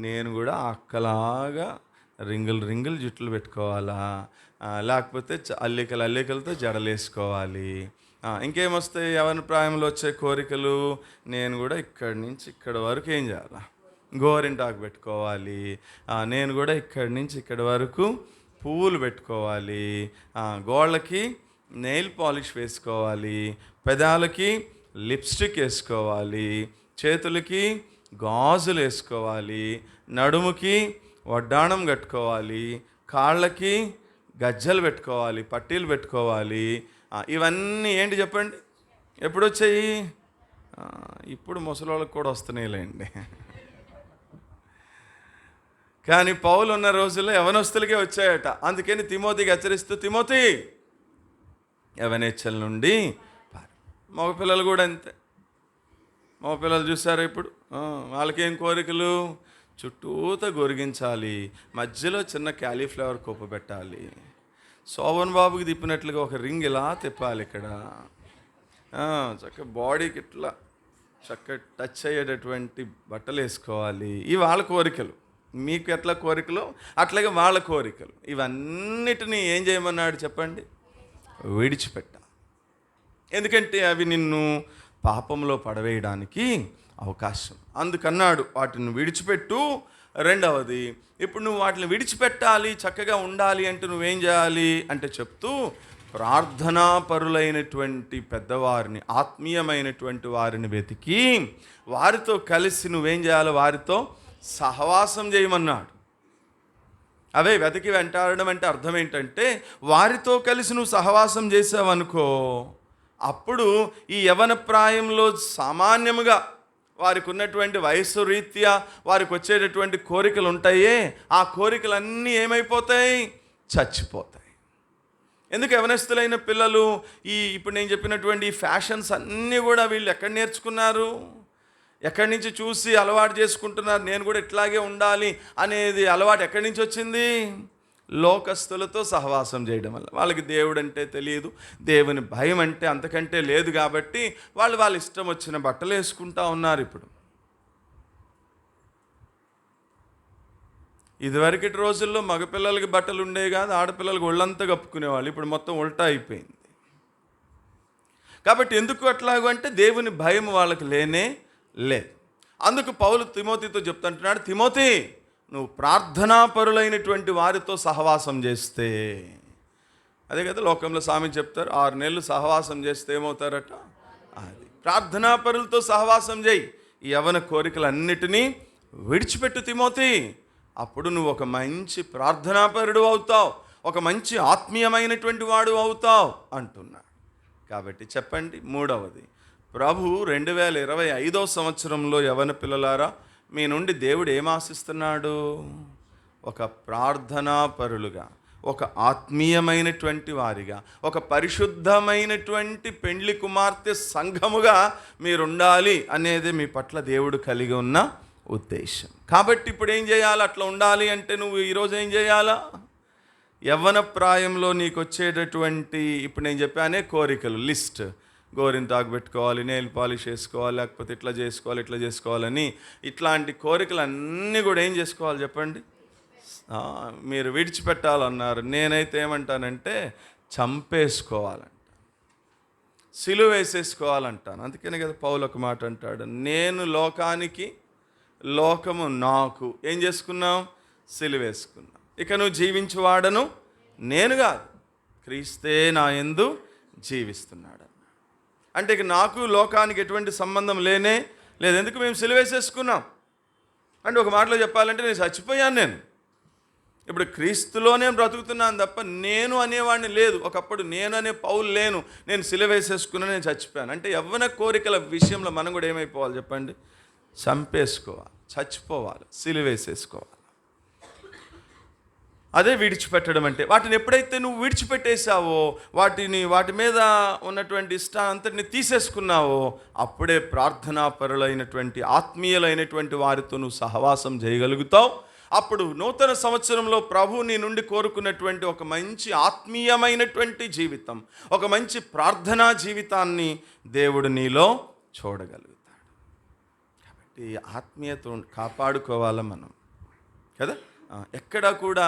S1: నేను కూడా అక్కలాగా రింగులు జుట్లు పెట్టుకోవాలా, లేకపోతే అల్లికలతో జడలేసుకోవాలి. ఇంకేమొస్తాయి యవ్వన ప్రాయంలో వచ్చే కోరికలు? నేను కూడా ఇక్కడి నుంచి ఇక్కడి వరకు ఏం చేయాలా, గోరింటాకు పెట్టుకోవాలి. నేను కూడా ఇక్కడి నుంచి ఇక్కడి వరకు పువ్వులు పెట్టుకోవాలి. గోళ్ళకి నెయిల్ పాలిష్ వేసుకోవాలి. పెదాలకి లిప్స్టిక్ వేసుకోవాలి. చేతులకి గాజులు వేసుకోవాలి. నడుముకి వడ్డాణం కట్టుకోవాలి. కాళ్ళకి గజ్జలు పెట్టుకోవాలి, పట్టీలు పెట్టుకోవాలి. ఇవన్నీ ఏంటి చెప్పండి? ఎప్పుడు వచ్చాయి? ఇప్పుడు ముసలోళ్ళకి కూడా వస్తున్నాయిలేండి. కానీ పౌలు ఉన్న రోజుల్లో యవనస్తులకే వచ్చాయట. అందుకని తిమోతికి హెచ్చరిస్తూ, తిమోతి, యవనేచ్ఛల నుండి మగపిల్లలు కూడా అంతే. మగపిల్లలు చూసారా ఇప్పుడు? వాళ్ళకేం కోరికలు? చుట్టూత గొరిగించాలి, మధ్యలో చిన్న క్యాలీఫ్లవర్ కొప్పు పెట్టాలి, శోభన్ బాబుకి తిప్పినట్లుగా ఒక రింగ్ ఇలా తిప్పాలి, ఇక్కడ చక్క బాడీకి ఇట్లా చక్క టచ్ అయ్యేటటువంటి బట్టలు వేసుకోవాలి. ఇవి వాళ్ళ కోరికలు. మీకు ఎట్లా కోరికలు అట్లాగే వాళ్ళ కోరికలు. ఇవన్నిటినీ ఏం చేయమన్నాడు చెప్పండి? విడిచిపెట్ట. ఎందుకంటే అవి నిన్ను పాపంలో పడవేయడానికి అవకాశం. అందుకన్నాడు వాటిని విడిచిపెట్టు. రెండవది, ఇప్పుడు నువ్వు వాటిని విడిచిపెట్టాలి, చక్కగా ఉండాలి అంటే నువ్వేం చేయాలి అంటే చెప్తూ, ప్రార్థనాపరులైనటువంటి పెద్దవారిని, ఆత్మీయమైనటువంటి వారిని వెతికి వారితో కలిసి నువ్వేం చేయాలి? వారితో సహవాసం చేయమన్నాడు. అవే వెతికి వెంటాడడం అంటే అర్థం ఏంటంటే, వారితో కలిసి నువ్వు సహవాసం చేసావనుకో, అప్పుడు ఈ యవ్వన ప్రాయంలో సామాన్యముగా వారికి ఉన్నటువంటి వయస్సు రీత్యా వారికి వచ్చేటటువంటి కోరికలు ఉంటాయే, ఆ కోరికలన్నీ ఏమైపోతాయి? చచ్చిపోతాయి. ఎందుకు? యవనస్తులైన పిల్లలు ఇప్పుడు నేను చెప్పినటువంటి ఈ ఫ్యాషన్స్ అన్నీ కూడా వీళ్ళు ఎక్కడ నేర్చుకున్నారు? ఎక్కడి నుంచి చూసి అలవాటు చేసుకుంటున్నారు? నేను కూడా ఇట్లాగే ఉండాలి అనేది అలవాటు ఎక్కడి నుంచి వచ్చింది? లోకస్తులతో సహవాసం చేయడం వల్ల. వాళ్ళకి దేవుడు అంటే తెలియదు, దేవుని భయం అంటే అంతకంటే లేదు. కాబట్టి వాళ్ళ ఇష్టం వచ్చిన బట్టలు వేసుకుంటా ఉన్నారు. ఇప్పుడు ఇదివరకటి రోజుల్లో మగపిల్లలకి బట్టలు ఉండేవి కాదు, ఆడపిల్లలకి ఒళ్ళంతా కప్పుకునేవాళ్ళు. ఇప్పుడు మొత్తం ఉల్టా అయిపోయింది. కాబట్టి ఎందుకు అట్లాగో అంటే దేవుని భయం వాళ్ళకి లేనే లేదు. అందుకు పౌలు తిమోతితో చెప్తుంటున్నాడు, తిమోతి నువ్వు ప్రార్థనాపరులైనటువంటి వారితో సహవాసం చేస్తే, అదే కదా లోకంలో సామెత చెప్తారు, 6 నెలలు సహవాసం చేస్తే ఏమవుతారట. అది ప్రార్థనాపరులతో సహవాసం చేయి, ఈ యవ్వన కోరికలన్నిటినీ విడిచిపెట్టు తిమోతి. అప్పుడు నువ్వు ఒక మంచి ప్రార్థనాపరుడు అవుతావు, ఒక మంచి ఆత్మీయమైనటువంటి వాడు అవుతావు అంటున్నాడు. కాబట్టి చెప్పండి, మూడవది, ప్రభు 2025 సంవత్సరంలో యవ్వన పిల్లలారా మీ నుండి దేవుడు ఏం ఆశిస్తున్నాడు? ఒక ప్రార్థనాపరులుగా, ఒక ఆత్మీయమైనటువంటి వారిగా, ఒక పరిశుద్ధమైనటువంటి పెండ్లి కుమార్తె సంఘముగా మీరుండాలి అనేది మీ పట్ల దేవుడు కలిగి ఉన్న ఉద్దేశం. కాబట్టి ఇప్పుడు ఏం చేయాలి? అట్లా ఉండాలి అంటే నువ్వు ఈరోజు ఏం చేయాలా? యవ్వన ప్రాయంలో నీకు వచ్చేటటువంటి ఇప్పుడు నేను చెప్పానే కోరికలు లిస్ట్, గోరింతాకు పెట్టుకోవాలి, నెయిల్ పాలిష్ వేసుకోవాలి, లేకపోతే ఇట్లా చేసుకోవాలి, ఇట్లా చేసుకోవాలని, ఇట్లాంటి కోరికలన్నీ కూడా ఏం చేసుకోవాలి చెప్పండి? మీరు విడిచిపెట్టాలన్నారు. నేనైతే ఏమంటానంటే చంపేసుకోవాలంట, సిలువ వేసేసుకోవాలంటాను. అందుకనే కదా పౌలు ఒక మాట అంటాడు, నేను లోకానికి, లోకము నాకు ఏం చేసుకున్నాం? సిలువ వేసుకున్నాం. ఇక నువ్వు జీవించువాడను నేను కాదు, క్రీస్తే నా యందు జీవిస్తున్నాడు. అంటే ఇక నాకు లోకానికి ఎటువంటి సంబంధం లేనే లేదు. ఎందుకు? మేము సిలువ వేసేసుకున్నాం. అంటే ఒక మాటలో చెప్పాలంటే నేను చచ్చిపోయాను. నేను ఇప్పుడు క్రీస్తులోనే బ్రతుకుతున్నాను తప్ప నేను అనేవాడిని లేదు. ఒకప్పుడు నేను అనే పౌలు లేను, నేను సిలువ వేసేసుకున్నాను, నేను చచ్చిపోయాను. అంటే యవ్వన కోరికల విషయంలో మనం కూడా ఏమైపోవాలి చెప్పండి? చంపేసుకోవాలి, చచ్చిపోవాలి, సిలువ వేసేసుకోవాలి. అదే విడిచిపెట్టడం అంటే. వాటిని ఎప్పుడైతే నువ్వు విడిచిపెట్టేశావో, వాటి మీద ఉన్నటువంటి ఇష్టాన్నంతటిని తీసేసుకున్నావో, అప్పుడే ప్రార్థనాపరులైనటువంటి ఆత్మీయులైనటువంటి వారితో నువ్వు సహవాసం చేయగలుగుతావు. అప్పుడు నూతన సంవత్సరంలో ప్రభు నీ నుండి కోరుకున్నటువంటి ఒక మంచి ఆత్మీయమైనటువంటి జీవితం, ఒక మంచి ప్రార్థనా జీవితాన్ని దేవుడు నీలో చూడగలుగుతాడు. కాబట్టి ఆత్మీయత కాపాడుకోవాలి మనం కదా. ఎక్కడా కూడా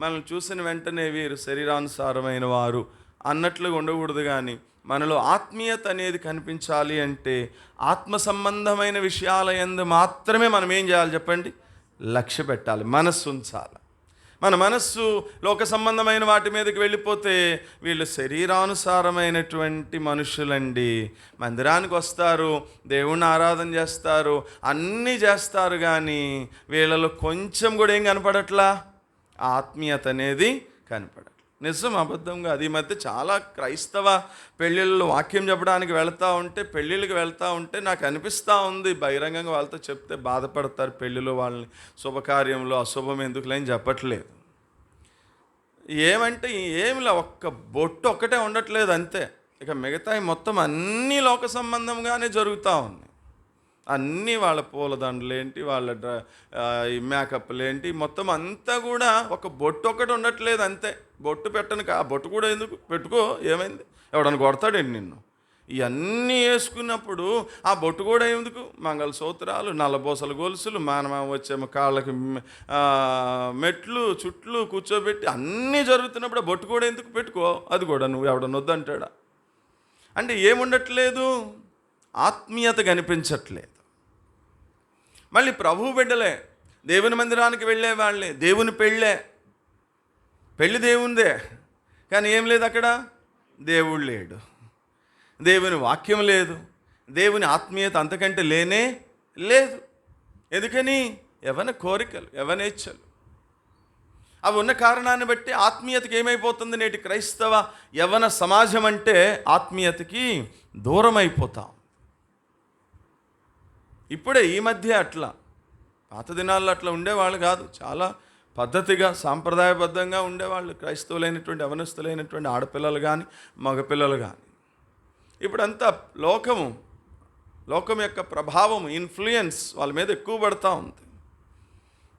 S1: మనం చూసిన వెంటనే వీరు శరీరానుసారమైన వారు అన్నట్లుగా ఉండకూడదు. కానీ మనలో ఆత్మీయత అనేది కనిపించాలి అంటే ఆత్మ సంబంధమైన విషయాల యందు మాత్రమే మనం ఏం చేయాలి చెప్పండి? లక్ష్య పెట్టాలి, మనస్సు ఉంచాలి. మన మనస్సు లోక సంబంధమైన వాటి మీదకి వెళ్ళిపోతే వీళ్ళు శరీరానుసారమైనటువంటి మనుషులండి. మందిరానికి వస్తారు, దేవుణ్ణి ఆరాధన చేస్తారు, అన్నీ చేస్తారు, కానీ వీళ్ళలో కొంచెం కూడా ఏం కనపడట్లా? ఆత్మీయత అనేది కనపడట్లా. నిజం అబద్ధం కాదు. ఈ మధ్య చాలా క్రైస్తవ పెళ్ళిళ్ళు వాక్యం చెప్పడానికి పెళ్ళిళ్ళకి వెళ్తూ ఉంటే నాకు అనిపిస్తూ ఉంది, బహిరంగంగా వాళ్ళతో చెప్తే బాధపడతారు పెళ్ళిలో వాళ్ళని, శుభకార్యంలో అశుభం ఎందుకులేని చెప్పట్లేదు. ఏమంటే ఏమిలా ఒక్క బొట్టు ఒక్కటే ఉండట్లేదు అంతే. ఇక మిగతాయి మొత్తం అన్నీ లోక సంబంధంగానే జరుగుతూ ఉన్నాయి. అన్నీ వాళ్ళ పూలదండలేంటి, వాళ్ళ ఈ మేకప్లు ఏంటి, మొత్తం అంతా కూడా ఒక బొట్టు ఒక్కటి ఉండట్లేదు అంతే. బొట్టు పెట్టను, ఆ బొట్టు కూడా ఎందుకు పెట్టుకో, ఏమైంది? ఎవడన్నా కొడతాడండి నిన్ను? ఇవన్నీ వేసుకున్నప్పుడు ఆ బొట్టు కూడా ఎందుకు? మంగళసూత్రాలు, నల్లబోసల గొలుసులు, వచ్చేమో కాళ్ళకి మెట్లు, చుట్లు కూర్చోబెట్టి అన్నీ జరుగుతున్నప్పుడు ఆ బొట్టు కూడా ఎందుకు పెట్టుకో? అది కూడా నువ్వు ఎవడన్నా వద్దంటాడా? అంటే ఏముండట్లేదు? ఆత్మీయత కనిపించట్లేదు. మళ్ళీ ప్రభు బిడ్డలే, దేవుని మందిరానికి వెళ్ళే వాళ్ళే, దేవుని పెళ్ళి దేవునిదే, కానీ ఏం లేదు అక్కడ? దేవుడు లేడు, దేవుని వాక్యం లేదు, దేవుని ఆత్మీయత అంతకంటే లేనే లేదు. ఎందుకని? యవ్వన కోరికలు, యవ్వనేచ్ఛలు అవి ఉన్న కారణాన్ని బట్టి ఆత్మీయతకి ఏమైపోతుంది? నేటి క్రైస్తవ యవ్వన సమాజం అంటే ఆత్మీయతకి దూరం అయిపోతాం. ఇప్పుడే ఈ మధ్య అట్లా, పాత దినాల్లో అట్లా ఉండేవాళ్ళు కాదు. చాలా పద్ధతిగా సాంప్రదాయబద్ధంగా ఉండేవాళ్ళు క్రైస్తవులైనటువంటి యవనస్తులైనటువంటి ఆడపిల్లలు కానీ మగపిల్లలు కానీ. ఇప్పుడంతా లోకం యొక్క ప్రభావం, ఇన్ఫ్లుయెన్స్ వాళ్ళ మీద ఎక్కువ పడుతూ ఉంది.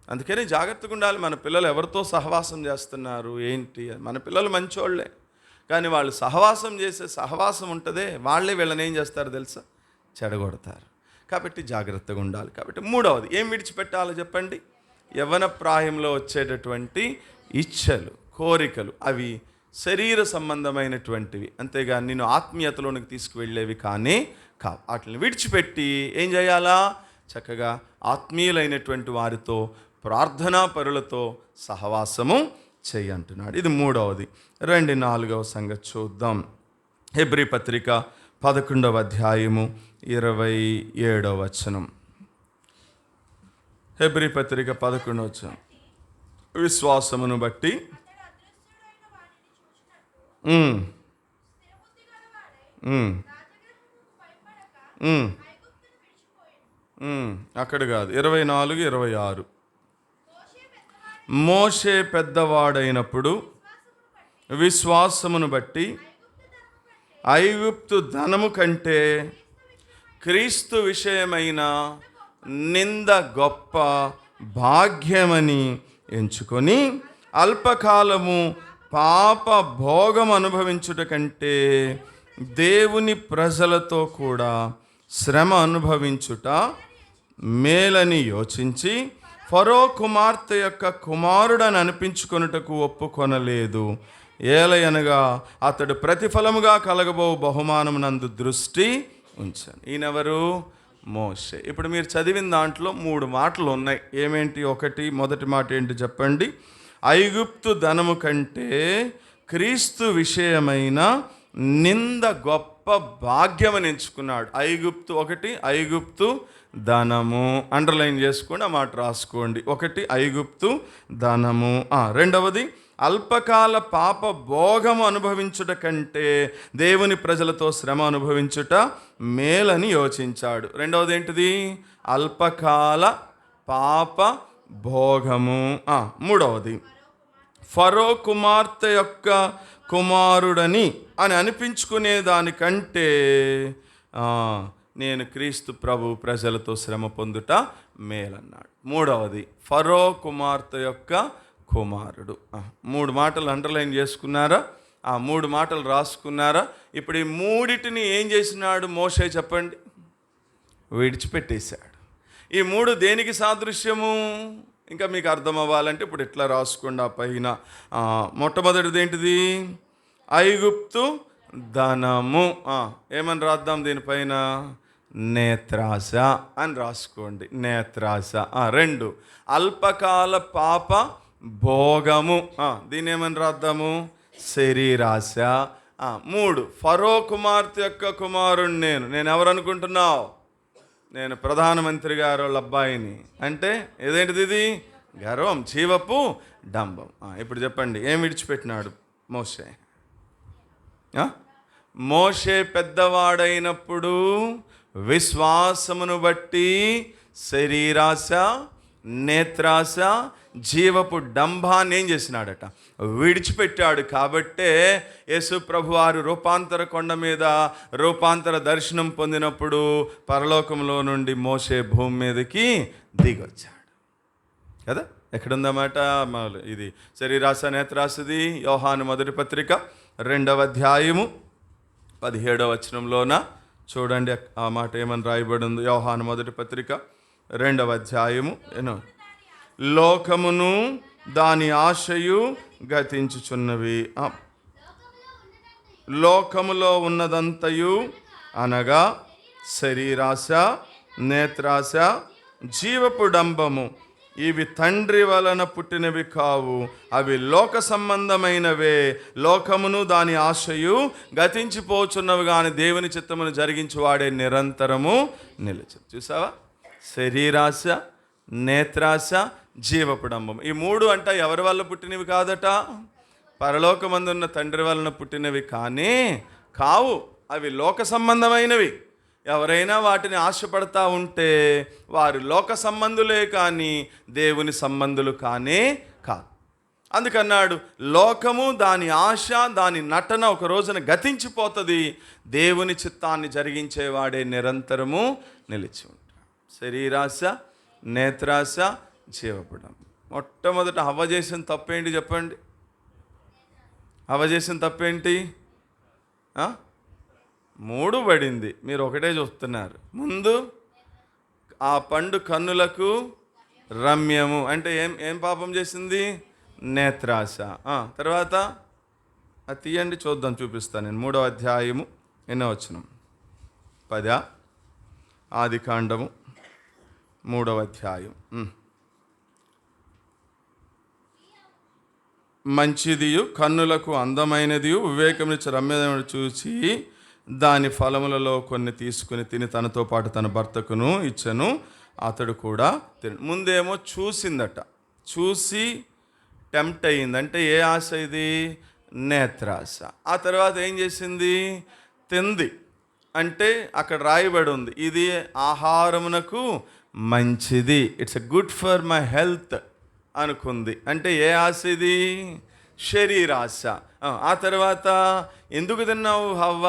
S1: అందుకని జాగ్రత్తగా ఉండాలి. మన పిల్లలు ఎవరితో సహవాసం చేస్తున్నారు ఏంటి? మన పిల్లలు మంచోళ్లే, కానీ వాళ్ళు సహవాసం చేసే సహవాసం ఉంటుందే, వాళ్ళే వీళ్ళని ఏం చేస్తారు తెలుసా? చెడగొడతారు. కాబట్టి జాగ్రత్తగా ఉండాలి. కాబట్టి మూడవది ఏం విడిచిపెట్టాలో చెప్పండి? యవ్వన ప్రాయంలో వచ్చేటటువంటి ఇచ్ఛలు, కోరికలు, అవి శరీర సంబంధమైనటువంటివి, అంతేగాని నిన్ను ఆత్మీయతలోనికి తీసుకువెళ్ళేవి కానీ కావు. వాటిని విడిచిపెట్టి ఏం చేయాలా? చక్కగా ఆత్మీయులైనటువంటి వారితో, ప్రార్థనా పరులతో సహవాసము చేయంటున్నాడు. ఇది మూడవది. 4వ సంగతి చూద్దాం. హెబ్రీ పత్రిక 11వ అధ్యాయము 27వ వచనం. హెబ్రీ పత్రిక 11వ వచనం. విశ్వాసమును బట్టి అక్కడ కాదు, 24, 26. మోషే పెద్దవాడైనప్పుడు విశ్వాసమును బట్టి ఐగుప్తు ధనము కంటే క్రీస్తు విషయమైన నింద గొప్ప భాగ్యమని ఎంచుకొని అల్పకాలము పాప భోగం అనుభవించుట కంటే దేవుని ప్రజలతో కూడా శ్రమ అనుభవించుట మేలని యోచించి ఫరో కుమార్తె యొక్క కుమారుడని అనిపించుకొనుటకు ఒప్పుకొనలేదు. ఏలయనగా అతడు ప్రతిఫలముగా కలగబో బహుమానమునందు దృష్టి ఉంచాను. ఈయనెవరు? మోషే. ఇప్పుడు మీరు చదివిన దాంట్లో 3 మాటలు ఉన్నాయి. ఏమేంటి? మొదటి మాట ఏంటి చెప్పండి? ఐగుప్తు ధనము కంటే క్రీస్తు విషయమైన నింద గొప్ప భాగ్యమని ఎంచుకున్నాడు. ఐగుప్తు ధనము, అండర్లైన్ చేసుకోండి, ఆ మాట రాసుకోండి. ఐగుప్తు ధనము. రెండవది అల్పకాల పాప భోగము అనుభవించుట కంటే దేవుని ప్రజలతో శ్రమ అనుభవించుట మేలని యోచించాడు. రెండవది ఏంటిది? అల్పకాల పాప భోగము. మూడవది ఫరో కుమార్తె యొక్క కుమారుడని అని అనిపించుకునే దానికంటే నేను క్రీస్తు ప్రభు ప్రజలతో శ్రమ పొందుట మేలన్నాడు. మూడవది ఫరో కుమార్తె యొక్క కుమారుడు. 3 మాటలు అండర్లైన్ చేసుకున్నారా? 3 మాటలు రాసుకున్నారా? ఇప్పుడు ఈ మూడిటిని ఏం చేసినాడు మోషే చెప్పండి? విడిచిపెట్టేశాడు. ఈ 3 దేనికి సాదృశ్యము? ఇంకా మీకు అర్థం అవ్వాలంటే ఇప్పుడు ఇట్లా రాసుకోండి. పైన మొట్టమొదటిది ఏంటిది? ఐగుప్తు ధనము. ఏమని రాద్దాం దీనిపైన? నేత్రాశ అని రాసుకోండి. నేత్రాశ. 2 అల్పకాల పాప భోగము. దీన్ని ఏమని రాద్దాము? శరీరాశ. 3 ఫరో కుమార్తె యొక్క కుమారుడు నేను ఎవరు అనుకుంటున్నావు? నేను ప్రధానమంత్రి గారు వాళ్ళ అబ్బాయిని. అంటే ఏదేంటిది? ఇది గర్వం, జీవపు డంబం. ఇప్పుడు చెప్పండి, ఏం విడిచిపెట్టినాడు మోషే? మోషే పెద్దవాడైనప్పుడు విశ్వాసమును బట్టి శరీరాశ, నేత్రాశ, జీవపు డంబాన్ని ఏం చేసినాడట? విడిచిపెట్టాడు. కాబట్టే యేసు ప్రభు వారు రూపాంతర కొండ మీద రూపాంతర దర్శనం పొందినప్పుడు పరలోకంలో నుండి మోషే భూమి మీదకి దిగొచ్చాడు కదా. ఎక్కడుందన్నమాట ఇది? శరీరాశ, నేత్రాశది యోహాను మొదటి పత్రిక 2వ అధ్యాయము 17వ వచనంలోన చూడండి. ఆ మాట ఏమని రాయబడి ఉంది? యోహాను మొదటి పత్రిక 2వ అధ్యాయము. లోకమును దాని ఆశయు గతించుచున్నవి. లోకములో ఉన్నదంతయు అనగా శరీరాశ, నేత్రాశ, జీవపు డంబము ఇవి తండ్రి వలన పుట్టినవి కావు, అవి లోక సంబంధమైనవే. లోకమును దాని ఆశయు గతించిపోచున్నవి కానీ దేవుని చిత్తమును జరిగించువాడే నిరంతరము నిలిచి. చూసావా? శరీరాశ, నేత్రాశ, జీవపుడంబం. ఈ 3 అంట ఎవరి వల్ల పుట్టినవి కాదట? పరలోకమందున్న తండ్రి వలన పుట్టినవి కానీ కావు, అవి లోక సంబంధమైనవి. ఎవరైనా వాటిని ఆశపడతా ఉంటే వారు లోక సంబంధులే కానీ దేవుని సంబంధులు కానే కాదు. అందుకన్నాడు, లోకము దాని ఆశ, దాని నటన ఒక రోజున గతించిపోతుంది, దేవుని చిత్తాన్ని జరిగించేవాడే నిరంతరము నిలిచి ఉంటాడు. శరీరాశ, నేత్రాశ, జీవపుడం. మొట్టమొదట హవ్వ చేసిన తప్పేంటి చెప్పండి? హవ్వ చేసిన తప్పేంటి? 3 పడింది, మీరు ఒకటే చూస్తున్నారు. ముందు ఆ పండు కన్నులకు రమ్యము అంటే ఏం ఏం పాపం చేసింది? నేత్రాశ. తర్వాత అది తీయండి చూద్దాం, చూపిస్తాను నేను. 3వ అధ్యాయము ఎన్నో వచనం? 10 ఆదికాండము 3వ అధ్యాయం. మంచిదియు కన్నులకు అందమైనదియు వివేకమునిచ్చు రమ్యమైన చూచి దాని ఫలములలో కొన్ని తీసుకుని తిని తనతో పాటు తన భర్తకును ఇచ్చను. అతడు కూడా ముందేమో చూసిందట, చూసి టెంప్ట్ అయ్యింది. అంటే ఏ ఆశ ఇది? నేత్రాశ. ఆ తర్వాత ఏం చేసింది? తింది. అంటే అక్కడ రాయబడి ఉంది, ఇది ఆహారమునకు మంచిది, it's a good for my health అనుకుంది. అంటే ఏ ఆశ ఇది? శరీరాశ. ఆ తర్వాత ఎందుకు తిన్నావు హవ్వ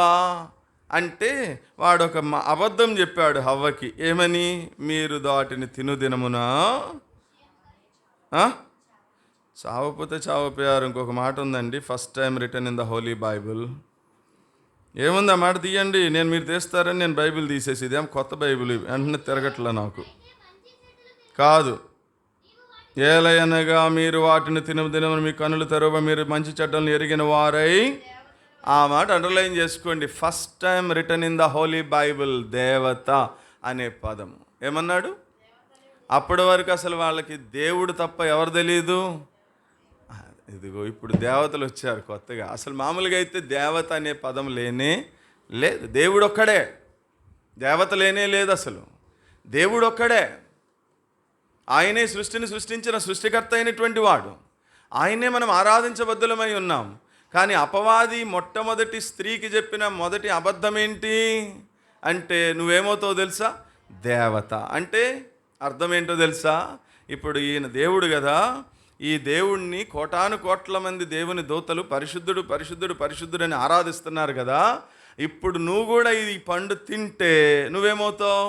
S1: అంటే వాడు ఒక అబద్ధం చెప్పాడు హవ్వకి. ఏమని? మీరు దాటిని తినుదినమునా చావపోతే చావపోయారు. ఇంకొక మాట ఉందండి, first time return in the Holy Bible. ఏముంది ఆ మాట? తీయండి. మీరు తీస్తారని నేను బైబిల్ తీసేసి, ఇదేం కొత్త బైబిల్ వెంటనే తిరగట్లా నాకు. కాదు, ఏలయనగా మీరు వాటిని తినము మీ కన్నులు తెరవ మీరు మంచి చెడ్డలను ఎరిగిన వారై. ఆ మాట అండర్లైన్ చేసుకోండి. First time return in the Holi Bible దేవత అనే పదము. ఏమన్నాడు? అప్పటి వరకు అసలు వాళ్ళకి దేవుడు తప్ప ఎవరు తెలియదు. ఇదిగో ఇప్పుడు దేవతలు వచ్చారు కొత్తగా. అసలు మామూలుగా అయితే దేవత అనే పదం లేనే లేదు. దేవుడు ఒక్కడే, దేవత లేనే లేదు. అసలు దేవుడు ఒక్కడే. ఆయనే సృష్టిని సృష్టించిన సృష్టికర్త అయినటువంటి వాడు. ఆయనే మనం ఆరాధించబద్ధులమై ఉన్నాం. కానీ అపవాది మొట్టమొదటి స్త్రీకి చెప్పిన మొదటి అబద్ధం ఏంటి అంటే, నువ్వేమవుతావు తెలుసా? దేవత. అంటే అర్థం ఏంటో తెలుసా? ఇప్పుడు ఈయన దేవుడు కదా, ఈ దేవుణ్ణి కోటాను కోట్ల మంది దేవుని దూతలు పరిశుద్ధుడు పరిశుద్ధుడు పరిశుద్ధుడు అని ఆరాధిస్తున్నారు కదా. ఇప్పుడు నువ్వు కూడా ఈ పండు తింటే నువ్వేమవుతావు?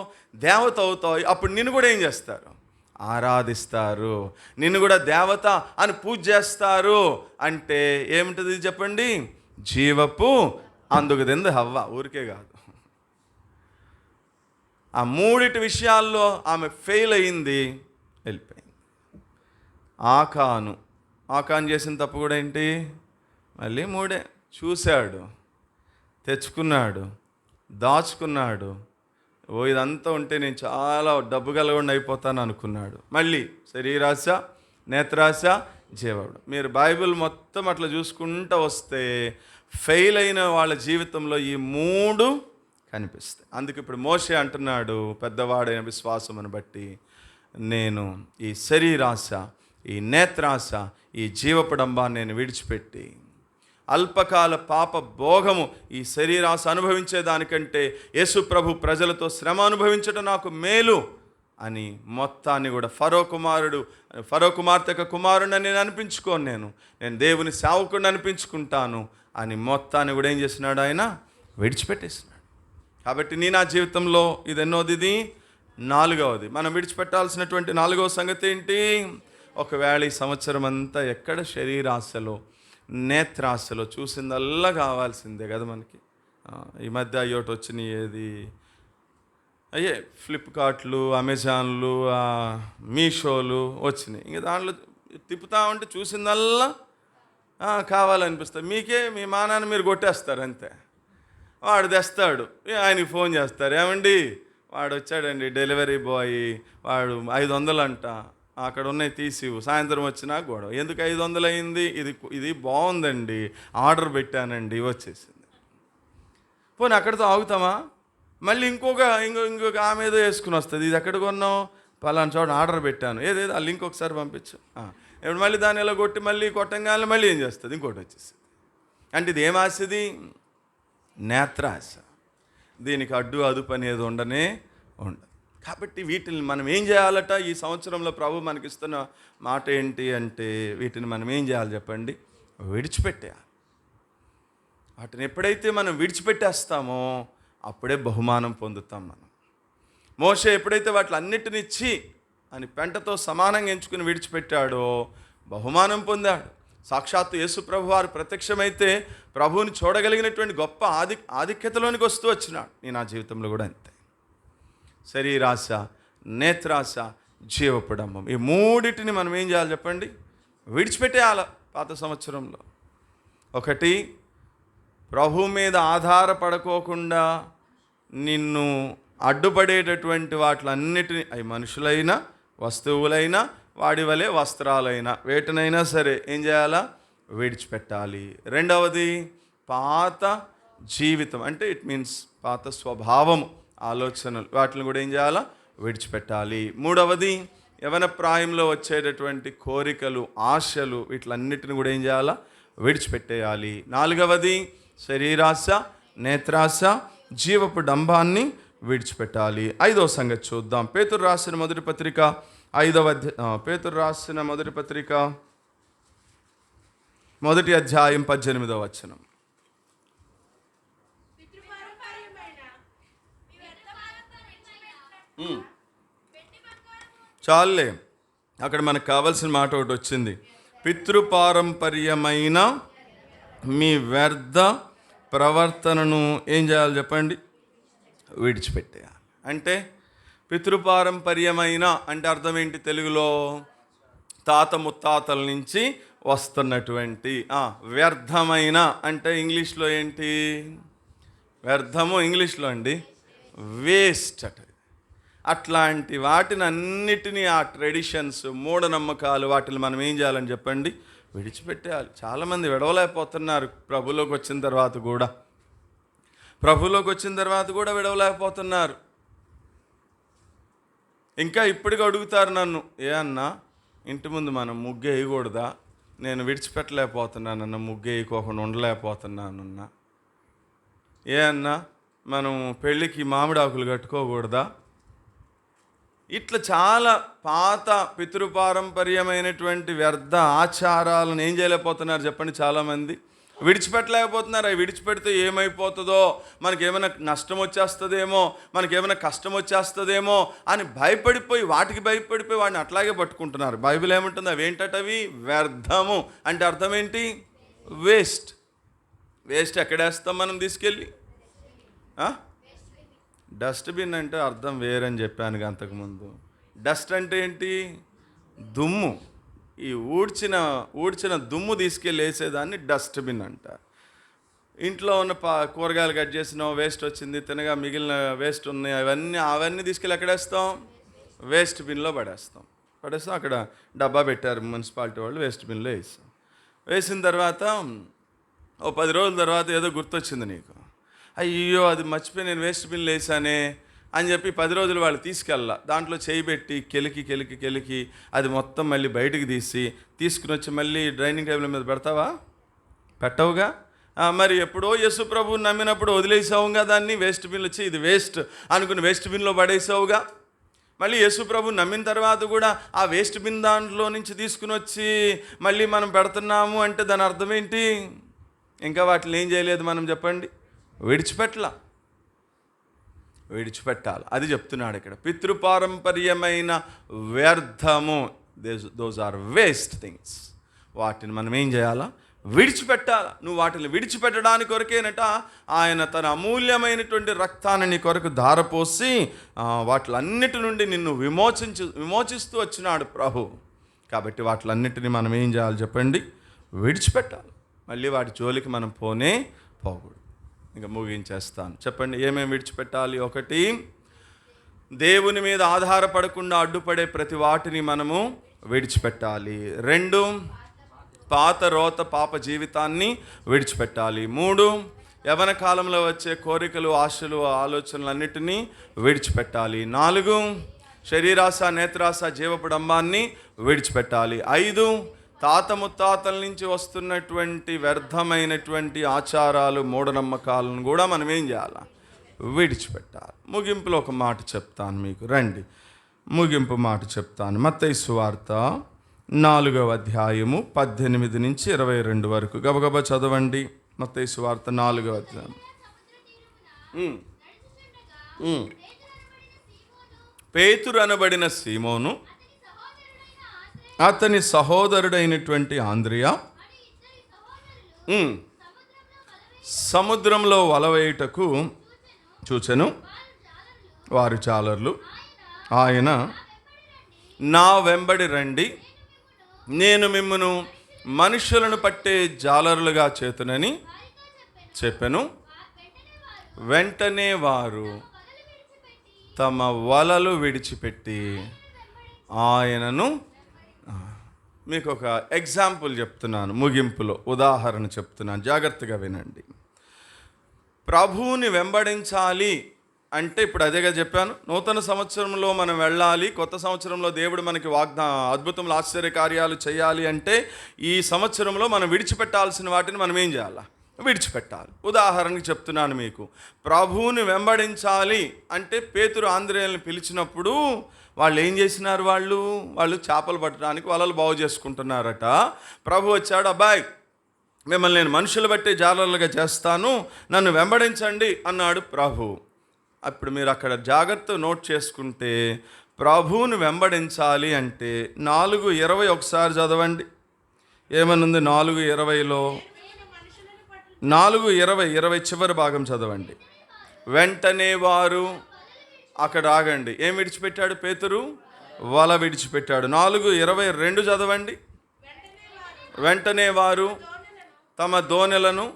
S1: దేవత అవుతావు. అప్పుడు నిన్ను కూడా ఏం చేస్తారు? ఆరాధిస్తారు. నిన్ను కూడా దేవత అని పూజ చేస్తారు. అంటే ఏమిటది చెప్పండి? జీవపు అందుకు తింది హవ్వ. ఊరికే కాదు, ఆ మూడిటి విషయాల్లో ఆమె ఫెయిల్ అయింది, వెళ్ళిపోయింది. ఆకాను చేసిన తప్పు కూడా ఏంటి? మళ్ళీ మూడే. చూశాడు, తెచ్చుకున్నాడు, దాచుకున్నాడు. ఇదంతా ఉంటే నేను చాలా డబ్బు కలగకుండా అయిపోతాను అనుకున్నాడు. మళ్ళీ శరీరాశ, నేత్రాశ, జీవడు. మీరు బైబిల్ మొత్తం అట్లా చూసుకుంటూ వస్తే ఫెయిల్ అయిన వాళ్ళ జీవితంలో ఈ మూడు కనిపిస్తాయి. అందుకు ఇప్పుడు మోషే అంటున్నాడు, పెద్దవాడైన విశ్వాసమును బట్టి నేను ఈ శరీరాశ, ఈ నేత్రాశ, ఈ జీవపడంబాన్ని నేను విడిచిపెట్టి అల్పకాల పాప భోగము, ఈ శరీరాశ అనుభవించేదానికంటే యేసు ప్రభు ప్రజలతో శ్రమ అనుభవించడం నాకు మేలు అని మొత్తాన్ని కూడా ఫరో కుమార్తె కుమారుని నేను అనిపించుకోను, నేను దేవుని సేవకుడిని అనిపించుకుంటాను అని మొత్తాన్ని కూడా ఏం చేసినాడు? ఆయన విడిచిపెట్టేసినాడు. కాబట్టి నా జీవితంలో ఇది ఎన్నోది? ఇది 4వది. మనం విడిచిపెట్టాల్సినటువంటి 4వ సంగతి ఏంటి? ఒకవేళ ఈ సంవత్సరం అంతా ఎక్కడ శరీరాశలో, నేత్రాశలో చూసిందల్లా కావాల్సిందే కదా మనకి. ఈ మధ్య అయ్యోటి వచ్చినాయి, ఏది అయ్యే ఫ్లిప్కార్ట్లు, అమెజాన్లు, మీషోలు వచ్చినాయి. ఇంకా దాంట్లో తిప్పుతా ఉంటే చూసిందల్లా కావాలనిపిస్తుంది. మీ మానాన్ని మీరు కొట్టేస్తారు అంతే. వాడు తెస్తాడు, ఆయనకి ఫోన్ చేస్తారు, ఏమండి వాడు వచ్చాడండి డెలివరీ బాయ్, వాడు 500 అంట, అక్కడ ఉన్నాయి తీసివు, సాయంత్రం వచ్చినా గొడవ. ఎందుకు 500 అయింది? ఇది బాగుందండి, ఆర్డర్ పెట్టానండి, వచ్చేసింది. పోనీ అక్కడితో ఆగుతామా? మళ్ళీ ఇంకొక ఆమె ఏదో వేసుకుని వస్తుంది, ఇది ఎక్కడ కొన్నావు? పలానా చోట ఆర్డర్ పెట్టాను, ఏదేదో ఆ లింక్ ఒకసారి పంపించు. ఇప్పుడు మళ్ళీ దాన్ని ఇలా కొట్టి మళ్ళీ కొట్టంగానే మళ్ళీ ఏం చేస్తుంది? ఇంకోటి వచ్చేస్తుంది. అంటే ఇది ఏం ఆశది? నేత్రాశ. దీనికి అదుపు అనేది ఉండదు. కాబట్టి వీటిని మనం ఏం చేయాలట? ఈ సంవత్సరంలో ప్రభు మనకిస్తున్న మాట ఏంటి అంటే, వీటిని మనం ఏం చేయాలి చెప్పండి? విడిచిపెట్టేయాలి. వాటిని ఎప్పుడైతే మనం విడిచిపెట్టేస్తామో అప్పుడే బహుమానం పొందుతాం మనం. మోషే ఎప్పుడైతే వాటిలన్నిటిని ఇచ్చి అని పెంటతో సమానంగా ఎంచుకుని విడిచిపెట్టాడో బహుమానం పొందాడు. సాక్షాత్తు యేసు ప్రభు వారు ప్రత్యక్షమైతే ప్రభువుని చూడగలిగినటువంటి గొప్ప ఆధిక్యతలోనికి వస్తూ వచ్చినాడు. నా జీవితంలో కూడా అంతే. శరీరాశ, నేత్రాశ, జీవపు డంబం. ఈ మూడిటిని మనం ఏం చేయాలి చెప్పండి? విడిచిపెట్టేయాలి. పాత సంవత్సరంలో ఒకటి, ప్రభు మీద ఆధారపడకోకుండా నిన్ను అడ్డుపడేటటువంటి వాటిలన్నిటిని, అవి మనుషులైనా వస్తువులైనా వాడి వలె వస్త్రాలైనా వేటినైనా సరే ఏం చేయాలా? విడిచిపెట్టాలి. రెండవది, పాత జీవితం అంటే ఇట్ మీన్స్ పాత స్వభావము, ఆలోచనలు, వాటిని కూడా ఏం చేయాలా? విడిచిపెట్టాలి. మూడవది, యవన ప్రాయంలో వచ్చేటటువంటి కోరికలు, ఆశలు, వీటిలన్నిటిని కూడా ఏం చేయాలా? విడిచిపెట్టేయాలి. నాలుగవది, శరీరాశ, నేత్రాశ, జీవపు డంబాన్ని విడిచిపెట్టాలి. ఐదవ సంగతి చూద్దాం. పేతురు రాసిన మొదటి పత్రిక 5వ మొదటి అధ్యాయం 18వ వచనం. చాలే, అక్కడ మనకు కావాల్సిన మాట ఒకటి వచ్చింది. పితృపారంపర్యమైన మీ వ్యర్థ ప్రవర్తనను ఏం చేయాలి చెప్పండి? విడిచిపెట్టేయాలి. అంటే పితృపారంపర్యమైన అంటే అర్థం ఏంటి తెలుగులో? తాత ముత్తాతల నుంచి వస్తున్నటువంటి. వ్యర్థమైన అంటే ఇంగ్లీష్లో ఏంటి? వ్యర్థము ఇంగ్లీష్లో అండి వేస్ట్ అట. అట్లాంటి వాటిని అన్నిటినీ, ఆ ట్రెడిషన్స్, మూఢనమ్మకాలు, వాటిని మనం ఏం చేయాలని చెప్పండి? విడిచిపెట్టేయాలి. చాలామంది విడవలేకపోతున్నారు ప్రభులోకి వచ్చిన తర్వాత కూడా విడవలేకపోతున్నారు. ఇంకా ఇప్పటికి అడుగుతారు నన్ను, ఏ అన్నా ఇంటి ముందు మనం ముగ్గు వేయకూడదా? నేను విడిచిపెట్టలేకపోతున్నానన్న, ముగ్గు వేయకోకుండా ఉండలేకపోతున్నానన్నా. ఏ అన్నా మనం పెళ్ళికి మామిడాకులు కట్టుకోకూడదా? ఇట్లా చాలా పాత పితృపారంపర్యమైనటువంటి వ్యర్థ ఆచారాలను ఏం చేయలేకపోతున్నారు చెప్పండి? చాలామంది విడిచిపెట్టలేకపోతున్నారు. అవి విడిచిపెడితే ఏమైపోతుందో, మనకేమైనా నష్టం వచ్చేస్తుందేమో, మనకేమైనా కష్టం వచ్చేస్తుందేమో అని వాటికి భయపడిపోయి వాడిని అట్లాగే పట్టుకుంటున్నారు. బైబిల్ ఏమంటుంది? అవి ఏంటవి? వ్యర్థము అంటే అర్థం ఏంటి? వేస్ట్. ఎక్కడేస్తాం మనం తీసుకెళ్ళి? డస్ట్బిన్ అంటే అర్థం వేరని చెప్పాను అంతకుముందు. డస్ట్ అంటే ఏంటి? దుమ్ము. ఈ ఊడ్చిన దుమ్ము తీసుకెళ్ళి వేసేదాన్ని డస్ట్బిన్ అంటారు. ఇంట్లో ఉన్న కూరగాయలు కట్ చేసిన వేస్ట్ వచ్చింది, తినగా మిగిలిన వేస్ట్ ఉన్నాయి, అవన్నీ తీసుకెళ్ళి ఎక్కడేస్తాం? వేస్ట్ బిన్లో పడేస్తాం. అక్కడ డబ్బా పెట్టారు మున్సిపాలిటీ వాళ్ళు, వేస్ట్ బిన్లో వేసిన తర్వాత 10 రోజుల తర్వాత ఏదో గుర్తొచ్చింది నీకు, అయ్యో అది మర్చిపోయి నేను వేస్ట్ బిన్లో వేసానే అని చెప్పి 10 రోజులు వాళ్ళు తీసుకెళ్ళాల. దాంట్లో చేయి పెట్టి కెలికి అది మొత్తం మళ్ళీ బయటికి తీసుకుని వచ్చి మళ్ళీ డైనింగ్ టేబుల్ మీద పెడతావా? పెట్టవుగా. మరి ఎప్పుడో యేసు ప్రభువుని నమ్మినప్పుడు వదిలేసావుగా దాన్ని, వేస్ట్ బిన్లో వచ్చి ఇది వేస్ట్ అనుకుని వేస్ట్ బిన్లో పడేసావుగా. మళ్ళీ యేసు ప్రభువుని నమ్మిన తర్వాత కూడా ఆ వేస్ట్ బిన్ దాంట్లో నుంచి తీసుకుని వచ్చి మళ్ళీ మనం పెడుతున్నాము అంటే దాని అర్థం ఏంటి? ఇంకా వాటిని ఏం చేయలేదు మనం చెప్పండి? విడిచిపెట్టాలి. అది చెప్తున్నాడు ఇక్కడ. పితృపారంపర్యమైన వ్యర్థము, దోస్ ఆర్ వేస్ట్ థింగ్స్. వాటిని మనం ఏం చేయాలా? విడిచిపెట్టాలి. నువ్వు వాటిని విడిచిపెట్టడానికి కొరకేనట ఆయన తన అమూల్యమైనటువంటి రక్తాన్ని నీ కొరకు ధారపోసి వాటిలన్నిటి నుండి నిన్ను విమోచిస్తూ వచ్చినాడు ప్రభు. కాబట్టి వాటిలన్నిటిని మనం ఏం చేయాలి చెప్పండి? విడిచిపెట్టాలి. మళ్ళీ వాటి జోలికి మనం పోకూడదు. ఇంకా ముగించేస్తాను. చెప్పండి ఏమేమి విడిచిపెట్టాలి? 1, దేవుని మీద ఆధారపడకుండా అడ్డుపడే ప్రతి వాటిని మనము విడిచిపెట్టాలి. 2, పాత రోత పాప జీవితాన్ని విడిచిపెట్టాలి. 3, యవ్వన కాలంలో వచ్చే కోరికలు, ఆశలు, ఆలోచనలన్నిటినీ విడిచిపెట్టాలి. 4, శరీరాశ, నేత్రాశ, జీవపు డంబాన్ని విడిచిపెట్టాలి. 5, తాత ముత్తాతల నుంచి వస్తున్నటువంటి వ్యర్థమైనటువంటి ఆచారాలు, మూఢనమ్మకాలను కూడా మనం ఏం చేయాలి? విడిచిపెట్టాలి. ముగింపులో ఒక మాట చెప్తాను మీకు, రండి ముగింపు మాట చెప్తాను. మత్తయి సువార్త 4వ అధ్యాయము 18 నుంచి 22 వరకు గబగబా చదవండి. మత్తయి సువార్త 4వ అధ్యాయం. పేతురు అనబడిన సీమోను, అతని సహోదరుడైనటువంటి ఆంద్రియా సముద్రంలో వలవేయుటకు చూచెను. వారు జాలర్లు. ఆయన, నా వెంబడి రండి, నేను మిమ్మును మనుషులను పట్టే జాలరులుగా చేతునని చెప్పెను. వెంటనే వారు తమ వలలు విడిచిపెట్టి ఆయనను. మీకు ఒక ఎగ్జాంపుల్ చెప్తున్నాను, ముగింపులో ఉదాహరణ చెప్తున్నాను, జాగ్రత్తగా వినండి. ప్రభువుని వెంబడించాలి అంటే ఇప్పుడు అదేగా చెప్పాను, నూతన సంవత్సరంలో మనం వెళ్ళాలి, కొత్త సంవత్సరంలో దేవుడు మనకి అద్భుతములు ఆశ్చర్య కార్యాలు చేయాలి అంటే ఈ సంవత్సరంలో మనం విడిచిపెట్టాల్సిన వాటిని మనం ఏం చేయాలా? విడిచిపెట్టాలి. ఉదాహరణకి చెప్తున్నాను మీకు, ప్రభువుని వెంబడించాలి అంటే పేతురు ఆంద్రేయులను పిలిచినప్పుడు వాళ్ళు ఏం చేసినారు? వాళ్ళు చేపలు పట్టడానికి వలలు బాగు చేసుకుంటున్నారట. ప్రభు వచ్చాడు, అబ్బాయి మిమ్మల్ని నేను మనుషులు బట్టి జాలర్లుగా చేస్తాను, నన్ను వెంబడించండి అన్నాడు ప్రభు. అప్పుడు మీరు అక్కడ జాగ్రత్త నోట్ చేసుకుంటే, ప్రభువుని వెంబడించాలి అంటే 4:20 ఒకసారి చదవండి. ఏమనుంది 4:20లో? 4:20 చివరి భాగం చదవండి. వెంటనే వారు, అక్కడ ఆగండి, ఏం విడిచిపెట్టాడు పేతురు? వల విడిచిపెట్టాడు. 4:22 చదవండి. వెంటనే వారు తమ దోణెలను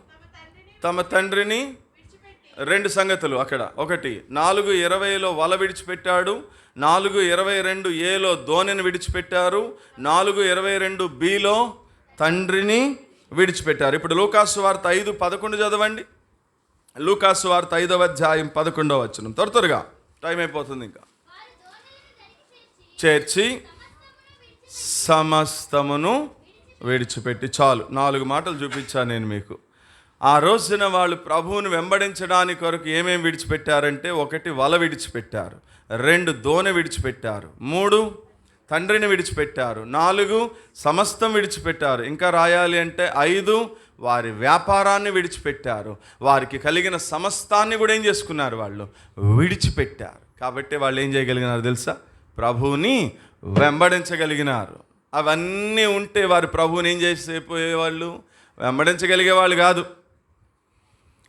S1: తమ తండ్రిని. 2 సంగతులు అక్కడ. ఒకటి 4:20లో వల విడిచిపెట్టాడు, 4:22 దోణెను విడిచిపెట్టారు, 4:22 తండ్రిని విడిచిపెట్టారు. ఇప్పుడు లూకాసు వార్త 5:11 చదవండి. లూకాసు వార్త 5వ అధ్యాయం 11వ వచనం. త్వరగా టైం అయిపోతుంది. ఇంకా చేర్చి సమస్తమును విడిచిపెట్టి. చాలు, 4 మాటలు చూపించాను నేను మీకు. ఆ రోజున వాళ్ళు ప్రభువుని వెంబడించడానికి కొరకు ఏమేమి విడిచిపెట్టారంటే, 1 వల విడిచిపెట్టారు, 2 దోణె విడిచిపెట్టారు, 3 తండ్రిని విడిచిపెట్టారు, 4 సమస్తం విడిచిపెట్టారు. ఇంకా రాయాలి అంటే 5 వారి వ్యాపారాన్ని విడిచిపెట్టారు. వారికి కలిగిన సమస్తాన్ని కూడా ఏం చేసుకున్నారు? వాళ్ళు విడిచిపెట్టారు. కాబట్టి వాళ్ళు ఏం చేయగలిగినారు తెలుసా? ప్రభువుని వెంబడించగలిగినారు. అవన్నీ ఉంటే వారు ప్రభువుని ఏం చేసిపోయేవాళ్ళు? వెంబడించగలిగేవాళ్ళు కాదు.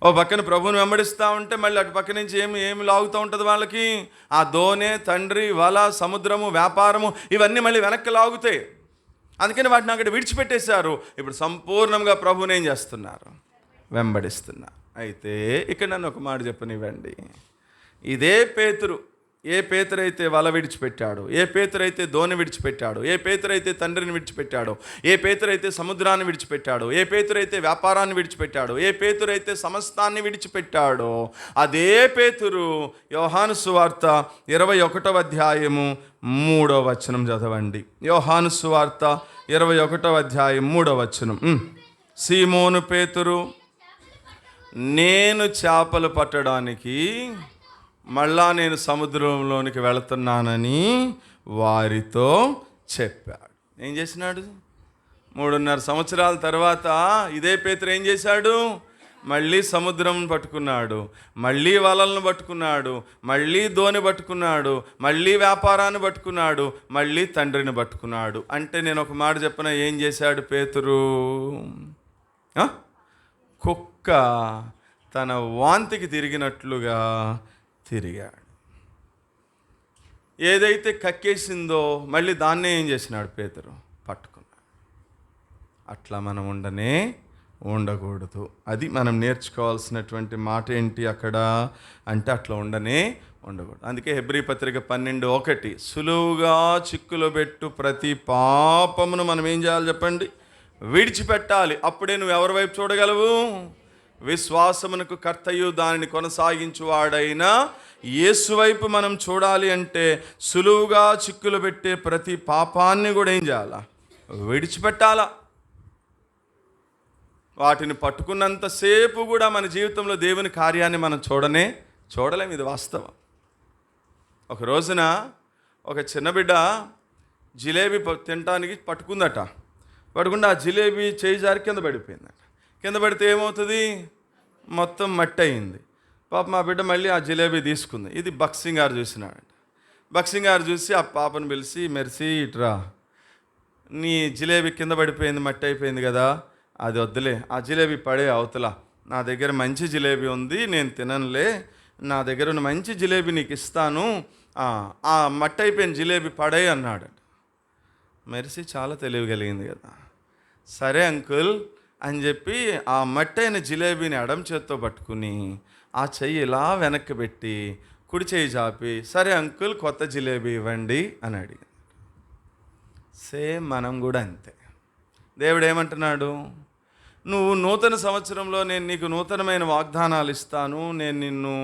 S1: ఓ పక్కన ప్రభువుని వెంబడిస్తూ ఉంటే మళ్ళీ అటు పక్క నుంచి ఏమి లాగుతూ ఉంటుంది వాళ్ళకి? ఆ దోణె, తండ్రి, వల, సముద్రము, వ్యాపారము, ఇవన్నీ మళ్ళీ వెనక్కి లాగుతాయి. అందుకని వాటిని అక్కడ విడిచిపెట్టేశారు. ఇప్పుడు సంపూర్ణంగా ప్రభువుని ఏం చేస్తున్నారు? వెంబడిస్తున్నారు. అయితే ఇక్కడ నన్ను ఒక మాట చెప్పనివ్వండి. ఇదే పేతురు, ఏ పేతురైతే వల విడిచిపెట్టాడు, ఏ పేతురైతే దోణి విడిచిపెట్టాడు, ఏ పేతురైతే తండ్రిని విడిచిపెట్టాడు, ఏ పేతురైతే సముద్రాన్ని విడిచిపెట్టాడు, ఏ పేతురైతే వ్యాపారాన్ని విడిచిపెట్టాడు, ఏ పేతురైతే సమస్తాన్ని విడిచిపెట్టాడో, అదే పేతురు యోహాను సువార్త 21వ అధ్యాయము 3వ వచనం చదవండి. యోహాను సువార్త 21వ అధ్యాయం 3వ వచనం. సీమోను పేతురు, నేను చేపలు పట్టడానికి మళ్ళా నేను సముద్రంలోనికి వెళుతున్నానని వారితో చెప్పాడు. ఏం చేసినాడు? 3.5 సంవత్సరాల తర్వాత ఇదే పేతురు ఏం చేశాడు? మళ్ళీ సముద్రం పట్టుకున్నాడు, మళ్ళీ వలలను పట్టుకున్నాడు, మళ్ళీ దోణి పట్టుకున్నాడు, మళ్ళీ వ్యాపారాన్ని పట్టుకున్నాడు, మళ్ళీ తండ్రిని పట్టుకున్నాడు. అంటే నేను ఒక మాట చెప్పిన, ఏం చేశాడు పేతురు? కుక్క తన వాంతికి తిరిగినట్లుగా తిరిగాడు. ఏదైతే కక్కేసిందో మళ్ళీ దాన్నే ఏం చేసినాడు పేతురు? పట్టుకున్నాడు. అట్లా మనం ఉండకూడదు. అది మనం నేర్చుకోవాల్సినటువంటి మాట ఏంటి అక్కడ అంటే, అట్లా ఉండకూడదు. అందుకే హెబ్రీ పత్రిక 12:1, సులువుగా చిక్కులు పెట్టు ప్రతి పాపమును మనం ఏం చేయాలి చెప్పండి? విడిచిపెట్టాలి. అప్పుడే నువ్వు ఎవరి వైపు చూడగలవు? విశ్వాసమునకు కర్తయు దానిని కొనసాగించువాడైన యేసు వైపు మనం చూడాలి. అంటే సులువుగా చిక్కులు పెట్టే ప్రతి పాపాన్ని కూడా ఏం చేయాలా? విడిచిపెట్టాలా. వాటిని పట్టుకున్నంతసేపు కూడా మన జీవితంలో దేవుని కార్యాన్ని మనం చూడలేము. ఇది వాస్తవం. ఒక రోజున ఒక చిన్న బిడ్డ జిలేబీ తినటానికి పట్టుకుందట. పట్టుకుంటే ఆ జిలేబీ చేయి జారి కింద పడిపోయిందట. కింద పడితే ఏమవుతుంది? మొత్తం మట్టి అయింది. పాప మా బిడ్డ మళ్ళీ ఆ జిలేబీ తీసుకుంది. ఇది బక్సింగ్ గారు చూసినాడంట. బక్సింగ్ గారు చూసి ఆ పాపను పిలిచి, మెర్సీ ఇట్రా, నీ జిలేబీ కింద పడిపోయింది, మట్టి అయిపోయింది కదా, అది వద్దులే, ఆ జిలేబీ పడే అవతల, నా దగ్గర మంచి జిలేబీ ఉంది, నేను తిననులే, నా దగ్గర ఉన్న మంచి జిలేబీ నీకు ఇస్తాను, ఆ మట్టి అయిపోయిన జిలేబీ పడే అన్నాడు. మెరిసి చాలా తెలియగలిగింది కదా. సరే అంకుల్ అని చెప్పి ఆ మట్టైన జిలేబీని ఎడం చేత్తో పట్టుకుని ఆ చెయ్యి ఇలా వెనక్కి పెట్టి కుడి చెయ్యి చాపి, సరే అంకుల్ కొత్త జిలేబీ ఇవ్వండి అని అడిగాడు. సేమ్ మనం కూడా అంతే. దేవుడు ఏమంటున్నాడు? నువ్వు నూతన సంవత్సరంలో నేను నీకు నూతనమైన వాగ్దానాలు ఇస్తాను, నేను నిన్ను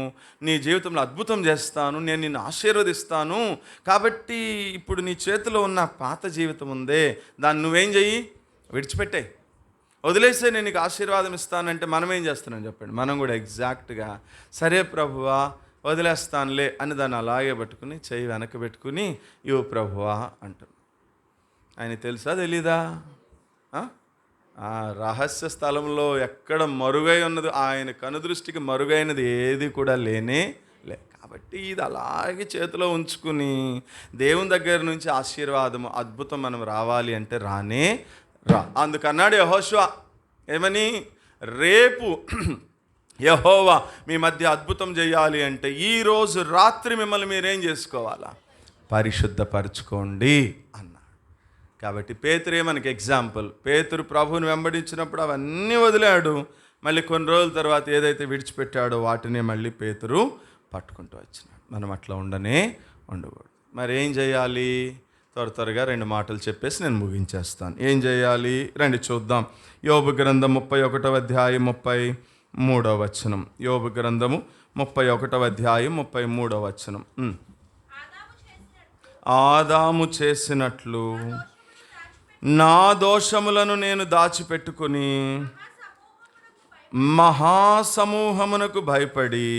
S1: నీ జీవితంలో అద్భుతం చేస్తాను, నేను నిన్ను ఆశీర్వదిస్తాను. కాబట్టి ఇప్పుడు నీ చేతిలో ఉన్న పాత జీవితం ఉందే, దాన్ని నువ్వేం చెయ్యి? విడిచిపెట్టే, వదిలేస్తే నేను నీకు ఆశీర్వాదం ఇస్తానంటే మనం ఏం చేస్తున్నాం చెప్పండి? మనం కూడా ఎగ్జాక్ట్గా సరే ప్రభువా వదిలేస్తానులే అని దాన్ని అలాగే పట్టుకుని చెయ్యి వెనక్కి పెట్టుకుని ఇవ్వు ప్రభువా అంటున్నాం. ఆయన తెలుసా తెలీదా? ఆ రహస్య స్థలంలో ఎక్కడ మరుగై ఉన్నది, ఆయన కనుదృష్టికి మరుగైనది ఏది కూడా లేనే లే. కాబట్టి ఇది అలాగే చేతిలో ఉంచుకుని దేవుని దగ్గర నుంచి ఆశీర్వాదము అద్భుతం మనం రావాలి అంటే రానే రా. అందుకన్నాడు యెహోషువ ఏమని? రేపు యెహోవా మీ మధ్య అద్భుతం చేయాలి అంటే ఈరోజు రాత్రి మిమ్మల్ని మీరేం చేసుకోవాలా? పరిశుద్ధపరచుకోండి అన్నాడు. కాబట్టి పేతురే మనకి ఎగ్జాంపుల్. పేతురు ప్రభువుని వెంబడించినప్పుడు అవన్నీ వదిలాడు. మళ్ళీ కొన్ని రోజుల తర్వాత ఏదైతే విడిచిపెట్టాడో వాటినే మళ్ళీ పేతురు పట్టుకుంటూ వచ్చినాడు. మనం అట్లా ఉండకూడదు. మరి ఏం చేయాలి? త్వరగా 2 మాటలు చెప్పేసి నేను ముగించేస్తాను. ఏం చేయాలి రండి చూద్దాం. యోబు గ్రంథం 31వ అధ్యాయం 33వ వచనం. యోబు గ్రంథము 31వ అధ్యాయం 33వ వచనం. ఆదాము చేసినట్లు నా దోషములను నేను దాచిపెట్టుకుని మహాసమూహమునకు భయపడి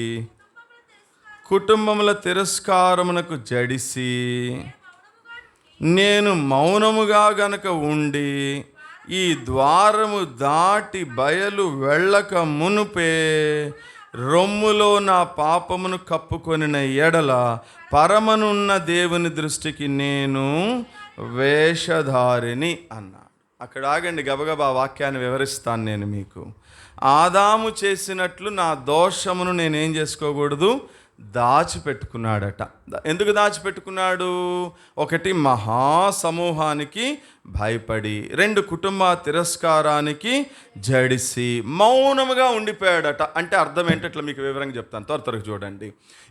S1: కుటుంబముల తిరస్కారమునకు జడిసి నేను మౌనముగా గనక ఉండి ఈ ద్వారము దాటి బయలు వెళ్ళక మునుపే రొమ్ములో నా పాపమును కప్పుకొనిన ఎడల పరమనున్న దేవుని దృష్టికి నేను వేషధారిని అన్నాడు. అక్కడ ఆగండి, గబగబా వాక్యాన్ని వివరిస్తాను నేను మీకు. ఆదాము చేసినట్లు నా దోషమును నేనేం చేసుకోకూడదు? దాచిపెట్టుకున్నాడట. ఎందుకు దాచిపెట్టుకున్నాడు? 1 మహాసమూహానికి భయపడి, 2 కుటుంబ తిరస్కారానికి జడిసి మౌనముగా ఉండిపోయాడట. అంటే అర్థం ఏంటో మీకు వివరంగా చెప్తాను, త్వరగా చూడండి.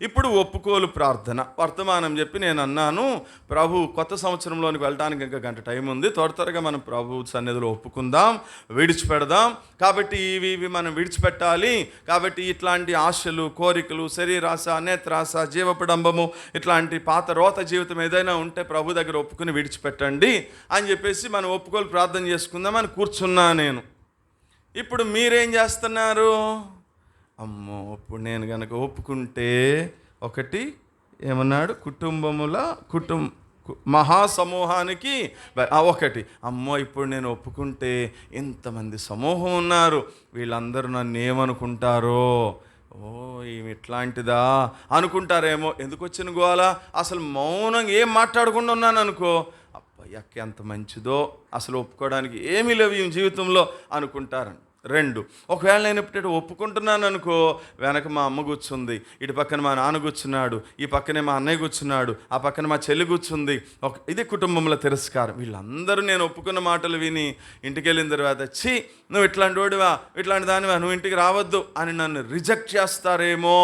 S1: ఇప్పుడు ఒప్పుకోలు ప్రార్థన వర్తమానం చెప్పి నేను అన్నాను, ప్రభు కొత్త సంవత్సరంలోనికి వెళ్ళడానికి ఇంకా గంట టైం ఉంది, త్వరగా మనం ప్రభు సన్నిధిలో ఒప్పుకుందాం, విడిచిపెడదాం. కాబట్టి ఇవి మనం విడిచిపెట్టాలి. కాబట్టి ఇట్లాంటి ఆశలు, కోరికలు, శరీరాశ, నేత్రాశ, జీవపడంబము, ఇట్లాంటి పాత రోత జీవితం ఏదైనా ఉంటే ప్రభు దగ్గర ఒప్పుకుని విడిచిపెట్టండి అని చెప్పేసి మనం ఒప్పుకోలు ప్రార్థన చేసుకుందాం అని కూర్చున్నా నేను. ఇప్పుడు మీరేం చేస్తున్నారు? అమ్మో ఇప్పుడు నేను కనుక ఒప్పుకుంటే, 1 ఏమన్నాడు? మహాసమూహానికి 1. అమ్మో ఇప్పుడు నేను ఒప్పుకుంటే ఇంతమంది సమూహం ఉన్నారు, వీళ్ళందరూ నన్ను ఏమనుకుంటారో, ఈమె ఇట్లాంటిదా అనుకుంటారేమో. ఎందుకు వచ్చిన గోల? అసలు మౌనంగా ఏం మాట్లాడకుండా ఉన్నాను అనుకో, అబ్బాయి అక్క ఎంత మంచిదో, అసలు ఒప్పుకోవడానికి ఏమీ లేవు ఈ జీవితంలో అనుకుంటారని. 2, ఒకవేళ నేను ఎప్పుడైతే ఒప్పుకుంటున్నాను అనుకో, వెనక మా అమ్మ కూర్చుంది, ఇటు పక్కన మా నాన్న కూర్చున్నాడు, ఈ పక్కనే మా అన్నయ్య కూర్చున్నాడు, ఆ పక్కన మా చెల్లి కూర్చుంది. ఇది కుటుంబంలో తిరస్కారం. వీళ్ళందరూ నేను ఒప్పుకున్న మాటలు విని ఇంటికి వెళ్ళిన తర్వాత, ఛీ నువ్వు ఇట్లాంటి వాడివా, ఇట్లాంటి దానివా, నువ్వు ఇంటికి రావద్దు అని నన్ను రిజెక్ట్ చేస్తారేమో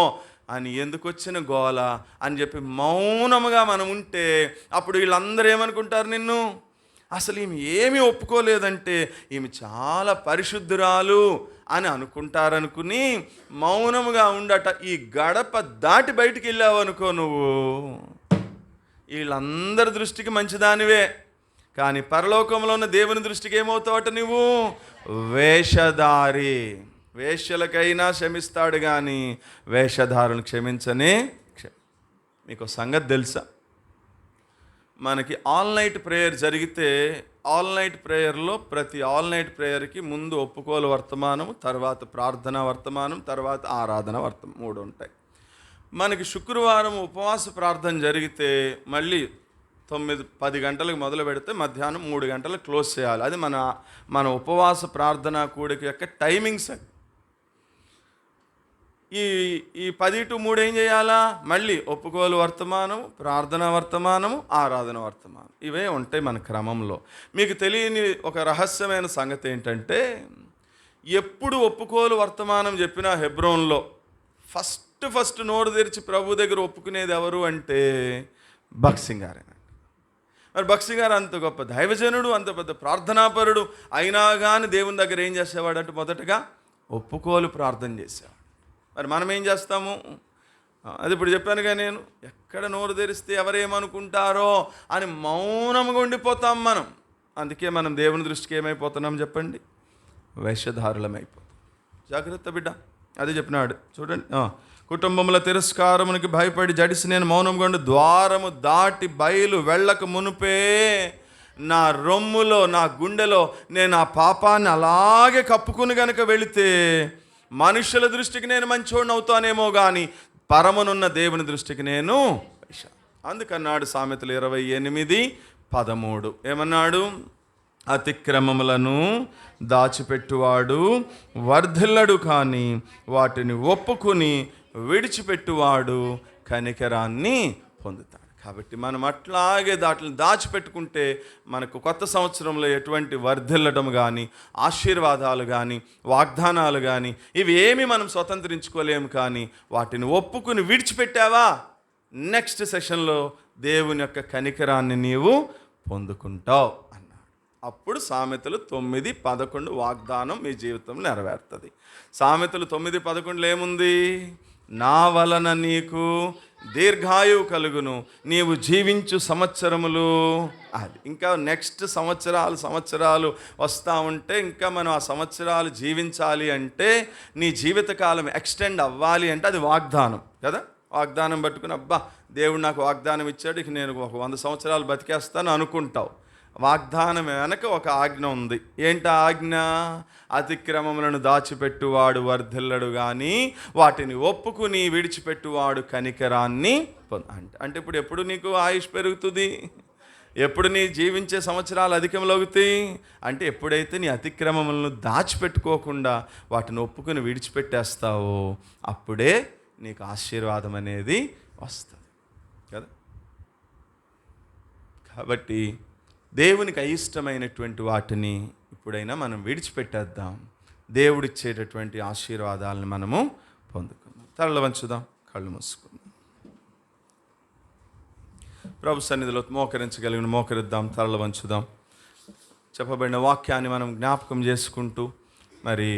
S1: అని ఎందుకు వచ్చిన గోల అని చెప్పి మౌనముగా మనం ఉంటే, అప్పుడు వీళ్ళందరూ ఏమనుకుంటారు? నిన్ను అసలు ఈమె ఏమీ ఒప్పుకోలేదంటే ఈమె చాలా పరిశుద్ధురాలు అని అనుకుంటారనుకుని మౌనముగా ఉండట. ఈ గడప దాటి బయటికి వెళ్ళావు అనుకో, నువ్వు వీళ్ళందరి దృష్టికి మంచిదానివే, కానీ పరలోకంలో ఉన్న దేవుని దృష్టికి ఏమవుతావట? నువ్వు వేషధారి. వేశ్యలకైనా క్షమిస్తాడు కానీ వేషధారుని క్షమించనే. మీకు సంగతి తెలుసా? మనకి ఆల్ నైట్ ప్రేయర్ జరిగితే ఆల్ నైట్ ప్రేయర్లో ప్రతి ఆల్ నైట్ ప్రేయర్కి ముందు ఒప్పుకోలు వర్తమానం, తర్వాత ప్రార్థనా వర్తమానం, తర్వాత ఆరాధన వర్తమానం 3 ఉంటాయి. మనకి శుక్రవారం ఉపవాస ప్రార్థన జరిగితే మళ్ళీ 9-10 గంటలకు మొదలు పెడితే మధ్యాహ్నం 3 గంటలకు క్లోజ్ చేయాలి. అది మన ఉపవాస ప్రార్థనా కూడిక యొక్క టైమింగ్స్. ఈ ఈ 10-3 ఏం చేయాలా? మళ్ళీ ఒప్పుకోలు వర్తమానం, ప్రార్థనా వర్తమానము, ఆరాధన వర్తమానం, ఇవే ఉంటాయి మన క్రమంలో. మీకు తెలియని ఒక రహస్యమైన సంగతి ఏంటంటే, ఎప్పుడు ఒప్పుకోలు వర్తమానం చెప్పినా హెబ్రోన్లో ఫస్ట్ నోరు తెరిచి ప్రభు దగ్గర ఒప్పుకునేది ఎవరు అంటే భక్సింగ్ గారేనండి. మరి భక్సింగ్ గారు అంత గొప్ప దైవజనుడు, అంత పెద్ద ప్రార్థనాపరుడు అయినా కానీ దేవుని దగ్గర ఏం చేసేవాడు అంటే మొదటగా ఒప్పుకోలు ప్రార్థన చేసేవాడు. మరి మనం ఏం చేస్తాము? అది ఇప్పుడు చెప్పానుగా నేను, ఎక్కడ నోరు తెరిస్తే ఎవరేమనుకుంటారో అని మౌనంగా ఉండిపోతాం మనం. అందుకే మనం దేవుని దృష్టికి ఏమైపోతున్నాం చెప్పండి? వేషధారులమైపోతాం. జాగ్రత్త బిడ్డ, అది చెప్పినాడు చూడండి. కుటుంబముల తిరస్కారమునికి భయపడి జడిసి నేను మౌనంగా ఉండి ద్వారము దాటి బయలు వెళ్ళక మునుపే నా రొమ్ములో, నా గుండెలో నేను ఆ పాపాన్ని అలాగే కప్పుకుని గనుక వెళితే మనుషుల దృష్టికి నేను మంచోడిని అవుతానేమో కానీ పరమనున్న దేవుని దృష్టికి నేను. అందుకన్నాడు సామెతలు 28:13 ఏమన్నాడు? అతిక్రమములను దాచిపెట్టువాడు వర్ధిల్లడు, కానీ వాటిని ఒప్పుకుని విడిచిపెట్టువాడు కనికరాన్ని పొందుతాడు. కాబట్టి మనం అట్లాగే దాటిని దాచిపెట్టుకుంటే మనకు కొత్త సంవత్సరంలో ఎటువంటి వర్ధిల్లడం కానీ, ఆశీర్వాదాలు కానీ, వాగ్దానాలు కానీ ఇవి ఏమి మనం స్వతంత్రించుకోలేము. కానీ వాటిని ఒప్పుకుని విడిచిపెట్టావా, నెక్స్ట్ సెషన్లో దేవుని యొక్క కనికరాన్ని నీవు పొందుకుంటావు అన్నాడు. అప్పుడు సామెతలు 9:11 వాగ్దానం మీ జీవితంలో నెరవేరుతుంది. సామెతలు 9:11 ఏముంది? నా వలన నీకు దీర్ఘాయువు కలుగును, నీవు జీవించు సంవత్సరములు. అది ఇంకా నెక్స్ట్ సంవత్సరాలు వస్తూ ఉంటే ఇంకా మనం ఆ సంవత్సరాలు జీవించాలి అంటే, నీ జీవితకాలం ఎక్స్టెండ్ అవ్వాలి అంటే అది వాగ్దానం కదా. వాగ్దానం పట్టుకుని అబ్బా దేవుడు నాకు వాగ్దానం ఇచ్చాడు, ఇక నేను ఒక 100 సంవత్సరాలు బతికేస్తాను అనుకుంటావు. వాగ్దానం వెనక ఒక ఆజ్ఞ ఉంది. ఏంటి ఆజ్ఞ? అతిక్రమములను దాచిపెట్టువాడు వర్ధిల్లడు, కానీ వాటిని ఒప్పుకుని విడిచిపెట్టువాడు కనికరాన్ని అంటే ఇప్పుడు ఎప్పుడు నీకు ఆయుష్ పెరుగుతుంది? ఎప్పుడు నీ జీవించే సంవత్సరాలు అధికంలోగుతాయి అంటే ఎప్పుడైతే నీ అతిక్రమములను దాచిపెట్టుకోకుండా వాటిని ఒప్పుకుని విడిచిపెట్టేస్తావో అప్పుడే నీకు ఆశీర్వాదం అనేది వస్తుంది కదా. కాబట్టి దేవునికి అయిష్టమైనటువంటి వాటిని ఇప్పుడైనా మనం విడిచిపెట్టేద్దాం. దేవుడిచ్చేటటువంటి ఆశీర్వాదాలను మనము పొందుకుందాం. తలలు వంచుదాం, కళ్ళు మూసుకుందాం. ప్రభు సన్నిధిలో మోకరిద్దాం, తలలు వంచుదాం. చెప్పబడిన వాక్యాన్ని మనం జ్ఞాపకం చేసుకుంటూ మరి